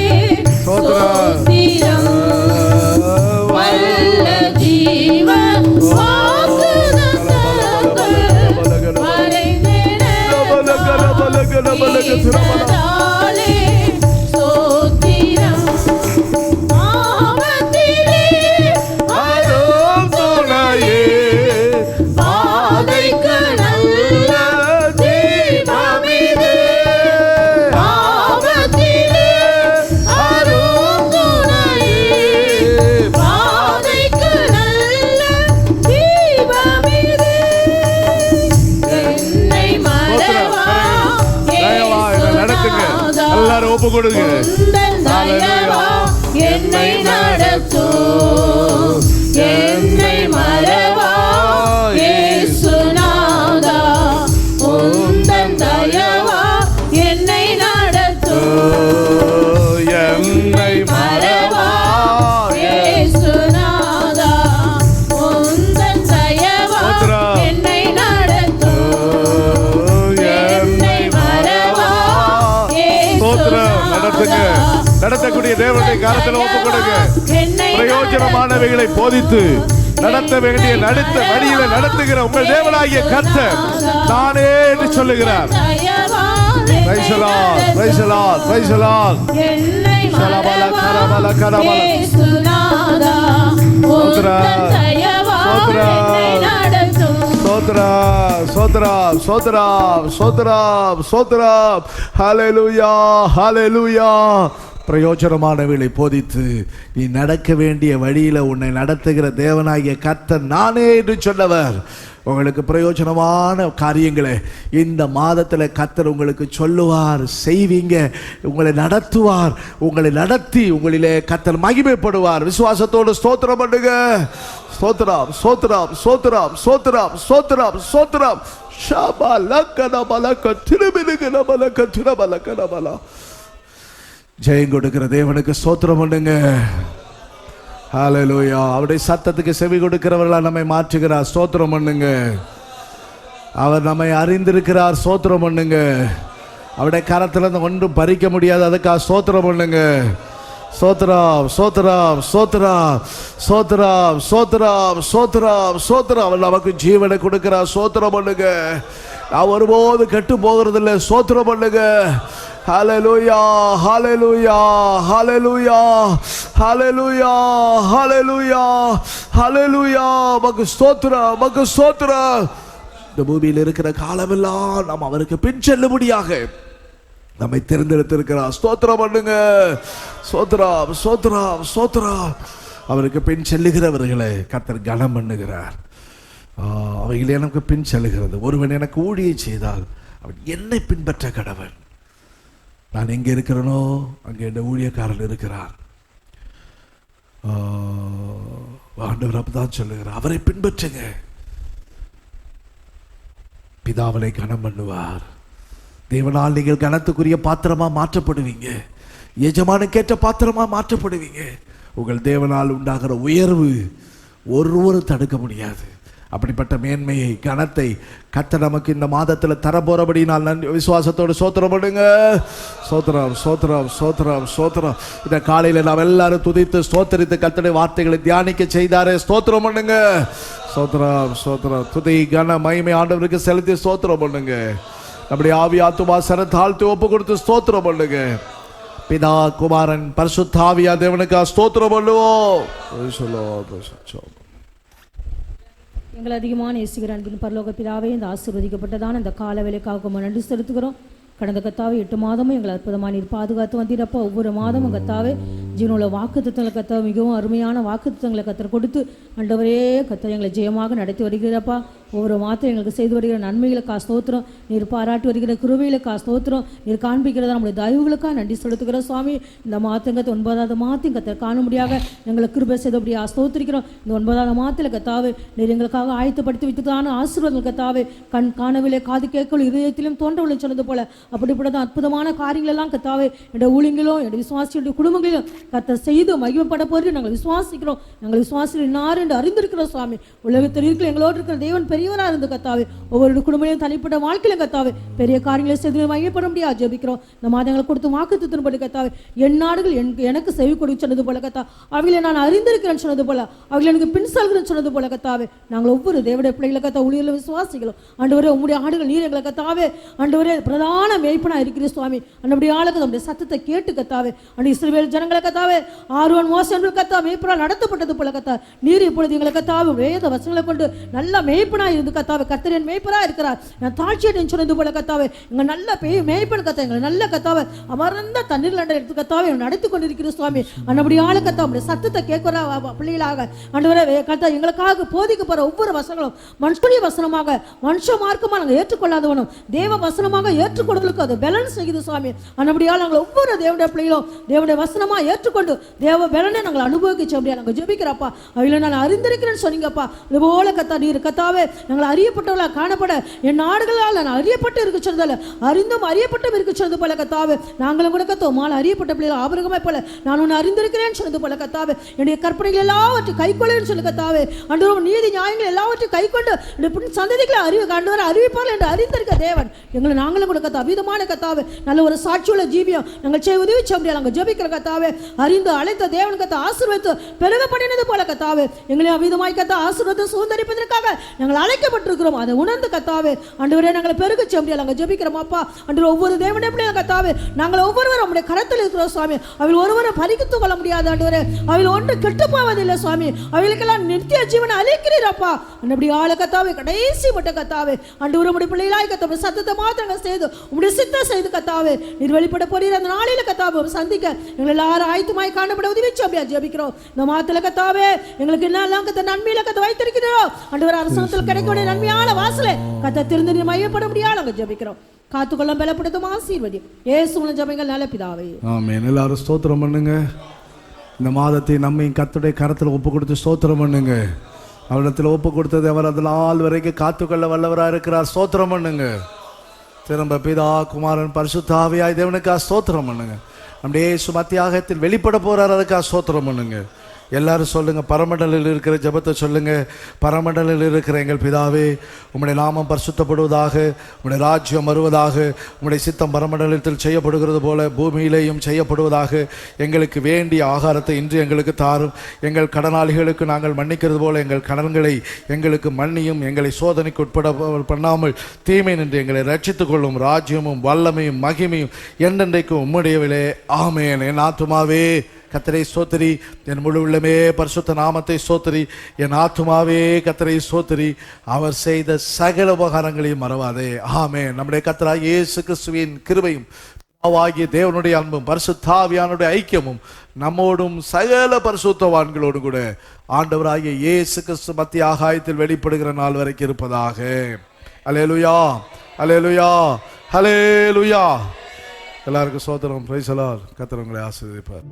ஸ்தோத்திரம். வல்ல ஜீவ வாக்குத்தத்தங்கள் வரைந்தனதாலே ஸ்தோத்திரம். ஆபத்திலே அரும் துணையே, பாதைக்கு நல்ல தீபமிதே. ஆபத்திலே அரும் துணையே, பாதைக்கு நல்ல தீபமிதே. என்னை மறவா தயவா என்னை நடத்துங்க. எல்லாரும் ஒப்பு கொடுங்க. உந்தன் தயவா என்னை நடத்தும். என்னை மறவா இயேசுநாதா, உந்தன் தயவா என்னை நடத்தும். என்னை மறவா இயேசுநாதா, உந்தன் தயவா என்னை நடத்தும். என்னை மறவா ஸ்தோத்திரம். நடத்துங்க. நடத்தக்கூடிய தேவனுடைய காலத்தில் ஒப்பு கொடுங்க. பிரயோஜனமானவைகளை போதித்து நடத்த வேண்டிய வழியில நடத்துகிற உங்கள் தேவனாகிய கர்த்தர் நானே என்று சொல்லுகிறார். Praise the Lord. Praise the Lord. Praise the Lord. என்னை மறவா இயேசுநாதா, உந்தன் தயவா என்னை நடத்தும். ஸ்தோத்திரம். ஸ்தோத்திரம். ஸ்தோத்திரம். ஸ்தோத்திரம். ஸ்தோத்திரம். ஹல்லேலூயா. ஹல்லேலூயா. பிரயோஜனமானவைகளை போதித்து நீ நடக்க வேண்டிய வழியில உன்னை நடத்துகிற தேவனாகிய கர்த்தர் நானே என்று சொன்னவர். உங்களுக்கு பிரயோஜனமான காரியங்களை இந்த மாதத்தில் கர்த்தர் உங்களுக்கு சொல்லுவார், செய்வீங்க, உங்களை நடத்துவார், உங்களை நடத்தி உங்களிலே கர்த்தர் மகிமைப்படுவார். விசுவாசத்தோடு ஸ்தோத்திரம் பண்ணுங்க. ஸ்தோத்திரம், ஸ்தோத்திரம், ஸ்தோத்திரம், ஸ்தோத்திரம், ஸ்தோத்திரம், ஸ்தோத்திரம். ஜெயம் கொடுக்கிற தேவனுக்கு ஸ்தோத்திரம் பண்ணுங்க. ஹல்லேலூயா. அவருடைய சத்தத்துக்கு செவி கொடுக்கிறவர்களா நம்மை மாற்றுகிறார். ஸ்தோத்திரம் பண்ணுங்க. அவர் நம்மை அறிந்திருக்கிறார். ஸ்தோத்திரம் பண்ணுங்க. அவருடைய கரத்திலிருந்து ஒன்றும் பறிக்க முடியாது. அதுக்காக ஸ்தோத்திரம் பண்ணுங்க. சோத்ராம், சோத்ராம், சோத்ராம், சோத்ராம், சோத்ராம், சோத்ராம், சோத்ராம். அவர் நமக்கு ஜீவனை கொடுக்கிறார். சோத்திரம் பண்ணுங்க. நான் ஒருபோது கெட்டு போகிறதில்லை. சோத்திரம் பண்ணுங்க. ஹல்லேலூயா, ஹல்லேலூயா, ஹல்லேலூயா, ஹல்லேலூயா, ஹல்லேலூயா, ஹல்லேலூயா. மக்கு ஸ்தோத்திரம், மக்கு ஸ்தோத்திரம். இந்த பூமியில் இருக்கிற காலமெல்லாம் நாம் அவருக்கு பின் செல்லும்படியாக நம்மை தேர்ந்தெடுத்திருக்கிறார். ஸ்தோத்திரம் பண்ணுங்க. சோத்ராம், சோத்ராம், சோத்ராம். அவருக்கு பின் செல்லுகிறவர்களை கர்த்தர் கனம் பண்ணுகிறார். அவைகள் எனக்கு பின் செல்லுகிறது. ஒருவன் எனக்கு ஊழியம் செய்தால் அவன் என்னை பின்பற்ற கடவன். நான் எங்கே இருக்கிறேனோ அங்கே என் ஊழியக்காரன் இருக்கிறார். ஆண்டவர் அப்பதான் சொல்லுகிறார், அவரை பின்பற்றுங்க. பிதாவனை கனம் பண்ணுவார். தேவனால் நீங்கள் கனத்துக்குரிய பாத்திரமா மாற்றப்படுவீங்க. எஜமானுக்கேற்ற பாத்திரமா மாற்றப்படுவீங்க. உங்கள் தேவனால் உண்டாகிற உயர்வு ஒருவரும் தடுக்க முடியாது. அப்படிப்பட்ட மேன்மையை, கனத்தை கர்த்தர் நமக்கு இந்த மாதத்தில் தரப்போறபடி நான் நன்றி விசுவாசத்தோடு சோத்திரம் பண்ணுங்க. சோத்திரம், சோத்திரம், சோத்திரம், சோத்திரம். இந்த காலையில் நாம் எல்லாரும் துதித்து ஸ்தோத்திரித்து கர்த்தருடைய வார்த்தைகளை தியானிக்க செய்தாரே. ஸ்தோத்திரம் பண்ணுங்க. சோத்திரம், சோத்திரம். துதி கன மகிமை ஆண்டவருக்கு செலுத்தி ஸ்தோத்திரம் பண்ணுங்க. நம்முடைய ஆவி ஆத்துமா சர தாழ்த்து ஒப்பு கொடுத்து ஸ்தோத்திரம் பண்ணுங்க. பிதா, குமாரன், பரிசுத்த ஆவியா தேவனுக்கு ஸ்தோத்திரம் பண்ணுவோம். எங்கள் அதிகமான இயேசுகிற அன்பின் பரலோக பிதாவே, இந்த ஆசீர்வதிக்கப்பட்டதான இந்த கால வேலைக்காக நன்றி செலுத்துகிறோம். கடந்த கத்தாவே 8 மாதமும் எங்களை அற்புதமாக நீர் பாதுகாத்து வந்தீரப்பா. ஒவ்வொரு மாதமும் கத்தாவே ஜீவனுள்ள வாக்குத்தத்தங்களை கத்தாவே மிகவும் அருமையான வாக்குத்தத்தங்களை கத்தர் கொடுத்து ஆண்டவரே கத்தர் எங்களை ஜெயமாக நடத்தி வருகிறப்பா. ஒவ்வொரு மாதம் எங்களுக்கு செய்து வருகிற நன்மைகளுக்காக ஸ்தோத்திரம். நீர் பாராட்டி வருகிற கிருபைகளுக்காக ஸ்தோத்திரம். நீர் காண்பிக்கிறதா நம்முடைய தயவுகளுக்காக நன்றி செலுத்துகிறோம் சுவாமி. இந்த மாதங்கத்தை 9வது மாதம் கத்தர் காணும்படியாக எங்களுக்கு கிருபை செய்தபடியாக ஸ்தோத்திரிக்கிறோம். இந்த 9வது மாதத்தில் கத்தாவே நீர் எங்களுக்காக ஆயத்தப்படுத்தி வைத்ததான ஆசீர்வாதங்கள் கத்தாவே கண் காணவில்லை, காது கேட்கவில்லை, இதயத்திலும் தோன்றவில்லை சொன்னது போல அப்படிப்பட்ட அற்புதமான காரியங்கள் எல்லாம் கத்தாவே என்னுடைய ஊழியங்களும் என்னுடைய விசுவாசிகளுடைய குடும்பங்களிலும் கத்தர் செய்து மகிமைப்பட போது நாங்கள் விசுவாசிக்கிறோம். நாங்கள் விசுவாசிகள் இன்னார் என்று அறிந்திருக்கிறோம் சுவாமி. உலகத்தில் இருக்கிற எங்களோடு இருக்கிற தேவன் பெரியவராக இருந்து கத்தாவே ஒவ்வொரு குடும்பத்தையும் தனிப்பட்ட வாழ்க்கையிலும் கத்தாவே பெரிய காரியங்களை செய்து மகிமைப்பட முடியாது ஜெபிக்கிறோம். இந்த மாதங்களை கொடுத்து வாக்குத்தத்தின்படி கத்தாவே என் நாடுகள் எனக்கு செவி கொடுத்து சொன்னது போல கத்தா அவைகளை நான் அறிந்திருக்கிறேன்னு சொன்னது போல அவைகளை எனக்கு பின் செல்கிறேன்னு சொன்னது போல கத்தாவே நாங்கள் ஒவ்வொரு தேவடைய பிள்ளைகளை கத்தா ஊழியர்களை விசுவாசிக்கிறோம். ஆண்டவரே உங்களுடைய ஆடுகள் நீர் எங்களை கத்தாவே ஆண்டவரே பிரதான மேய்ப்பனா இருக்கிற சுவாமி. அன்றைய ஆளுக்கு நம்முடைய சத்தத்தை கேட்டு கத்தாவே அன்றைய இஸ்ரவேல் ஜனங்களை கத்தாவே ஆர்வன் மோசங்கள் கத்தா மேய்ப்பனால் நடத்தப்பட்டது போல கத்தா நீர் இப்பொழுது எங்களை கத்தாவே வேத வசனங்களை கொண்டு நல்ல மேய்ப்பனா இருந்து கத்தாவே கர்த்தரின் மேய்ப்பரா இருக்கிறார். நான் தாழ்ச்சியை சொன்னது போல கத்தாவே எங்க நல்ல மேய்ப்பன் கத்தா எங்களை நல்ல கத்தாவே அமர்ந்த தண்ணீர் எடுத்து கத்தாவே நடத்தி கொண்டிருக்கிற சுவாமி. அன்றைய ஆளு கத்தா நம்முடைய சத்தத்தை கேட்கிற பிள்ளைகளாக ஆண்டவரே கத்தா எங்களுக்காக போதிக்க போற ஒவ்வொரு வசனங்களும் மனுஷனுடைய வசனமாக மனுஷ மார்க்கமா நாங்கள் ஏற்றுக்கொள்ளாதவனும் தேவ வசனமாக ஏற்றுக்கொள்வதற்கு அது பேலன்ஸ் செய்யுது சுவாமி. அன்னபடியால் நாங்கள் ஒவ்வொரு தேவனுடைய பிள்ளைகளும் தேவனுடைய வசனமா ஏற்றுக்கொண்டு தேவ பலனை நாங்கள் அனுபவிக்க முடியாது. நாங்கள் ஜெபிக்கிறப்பா அவையில நான் அறிந்திருக்கிறேன்னு சொன்னீங்கப்பா. இதுபோல கத்தா நீர் கத்தாவே நாங்கள் அறியப்பட்டவர்களாக காணப்பட என் நாடுகளால் நான் அறியப்பட்டு இருக்க சொன்னதில்ல அறிந்தும் அறியப்பட்டும் இருக்க சொன்னது போல கத்தாவே நாங்களும் கூட கத்தோம் மாலை அறியப்பட்ட பிள்ளைகள் ஆபரகமே போல நான் உன்னை அறிந்திருக்கிறேன்னு சொன்னது போல கத்தாவே என்னுடைய கற்பனைகள் எல்லாவற்றையும் கைக்கொள்ளன்னு சொல்லி கத்தாவே அன்று நீதி நியாயங்கள் எல்லாவற்றையும் கைக்கொண்டு சந்ததிகளை அறிவிப்பார்கள் என்று அறிந்திருக்க தேவன் எங்களை நாங்களும் கூட கத்தா விதமான கத்தாவே நல்ல ஒரு சாட்சியுள்ள ஜீவியம் நாங்கள் செய்ய உதவி செய்ய முடியாது. நாங்கள் ஜெபிக்கிற கத்தாவே அறிந்து அழைத்த தேவன் கத்தா ஆசீர்வதித்து பெருக பண்ணினது போல கத்தாவே எங்களை அவிதமாய் கத்தா ஆசீர்வாதத்தை சுதந்திரிப்பதற்காக நாங்கள் அழைக்கப்பட்டிருக்கிறோம். அதை உணர்ந்து கத்தாவே ஆண்டவரே நாங்கள் பெருக செய்ய முடியாது. நாங்கள் ஜெபிக்கிறோம் அப்பா அன்று ஒவ்வொரு தேவனுடைய பிள்ளைகளும் கத்தாவே நாங்கள் ஒவ்வொருவரும் நம்முடைய கரத்தில் இருக்கிறோம் சுவாமி. அவள் ஒருவரை பறித்து கொள்ள முடியாது ஆண்டவரே. அவள் ஒன்று கெட்டு போவதில்லை சுவாமி. அவளுக்கெல்லாம் நித்திய ஜீவனை அளிக்கிறீரப்பா. அப்படி ஆளு கத்தாவே கடைசி மட்டும் கத்தாவே ஆண்டவரே உம்முடைய பிள்ளைகளாய் கத்தாவே சத்தத்தை மாத்திரங்கள் செய்து உம்முடைய சித்தம் செய்து கத்தாவே நீர் வெளிப்பட போறீர் அந்த நாளில கத்தாவே சந்திக்க எங்களை எல்லாரும் ஆயத்தமாய் காணப்பட உதவி செய்ய ஜெபிக்கிறோம். இந்த மாதத்துல கத்தாவே எங்களுக்கு என்னெல்லாம் கத்த நன்மையில கத்த வைத்திருக்கிறோம் ஆண்டவரே அரசாங்கத்தில் கிடைக்கக்கூடிய நன்மையான வாசலை கத்த திறந்து நீர் மையப்பட முடியாது நாங்கள் ஜெபிக்கிறோம். காத்துக்கொள்ள பலப்படுத்தும் ஆசீர்வதி இயேசுவின் ஜெபங்கள் நல்ல பிதாவே. ஆமென். எல்லாரும் ஸ்தோத்திரம் பண்ணுங்க. இந்த மாதத்தை நம்மை கர்த்தருடைய கரத்தில் ஒப்பு கொடுத்து ஸ்தோத்திரம் பண்ணுங்க. அவரிடத்தில் ஒப்பு கொடுத்தது அவர் அதில் நாள் வரைக்கும் காத்துக்கொள்ள வல்லவராக இருக்கிறார். ஸ்தோத்திரம் பண்ணுங்க. திரும்ப பிதா குமாரன் பரிசுத்த ஆவியாய் தேவனுக்காக ஸ்தோத்திரம் பண்ணுங்க. நம்முடைய இயேசு மத்தியாகத்தில் வெளிப்பட போறார், அதுக்காக ஸ்தோத்திரம் பண்ணுங்க. எல்லாரும் சொல்லுங்க, பரமண்டலில் இருக்கிற ஜெபத்தை சொல்லுங்க. பரமண்டலில் இருக்கிற எங்கள் பிதாவே, உம்முடைய நாமம் பரிசுத்தப்படுவதாக, உம்முடைய ராஜ்யம் வருவதாக, உம்முடைய சித்தம் பரமண்டலத்தில் செய்யப்படுகிறது போல பூமியிலேயும் செய்யப்படுவதாக. எங்களுக்கு வேண்டிய ஆகாரத்தை இன்று எங்களுக்கு தாரும். எங்கள் கடனாளிகளுக்கு நாங்கள் மன்னிக்கிறது போல எங்கள் கடன்களை எங்களுக்கு மன்னியும். எங்களை சோதனைக்கு உட்பட பண்ணாமல் தீமை நின்று எங்களை ரட்சித்துக் கொள்ளும். ராஜ்யமும் வல்லமையும் மகிமையும் என்றென்றைக்கும் உம்முடையவிலே. ஆமென். என் ஆத்துமாவே கர்த்தரை ஸ்தோத்திரி, என் முழு உள்ளமே பரிசுத்த நாமத்தை ஸ்தோத்திரி. என் ஆத்துமாவே கர்த்தரை ஸ்தோத்திரி, அவர் செய்த சகல உபகாரங்களையும் மறவாதே. ஆமென். நம்முடைய கர்த்தராகிய இயேசு கிறிஸ்துவின் கிருபையும் பிதாவாகிய தேவனுடைய அன்பும் பரிசுத்த ஆவியானுடைய ஐக்கியமும் நம்மோடும் சகல பரிசுத்தவான்களோடு கூட ஆண்டவராகிய இயேசு கிறிஸ்து மத்திய ஆகாயத்தில் வெளிப்படுகிற நாள் வரைக்கும் இருப்பதாக. அல்லேலூயா, அல்லேலூயா, அல்லேலூயா. எல்லாருக்கும் ஸ்தோத்திரம். Praise the Lord. கர்த்தர் உங்களை ஆசீர்வதிப்பார்.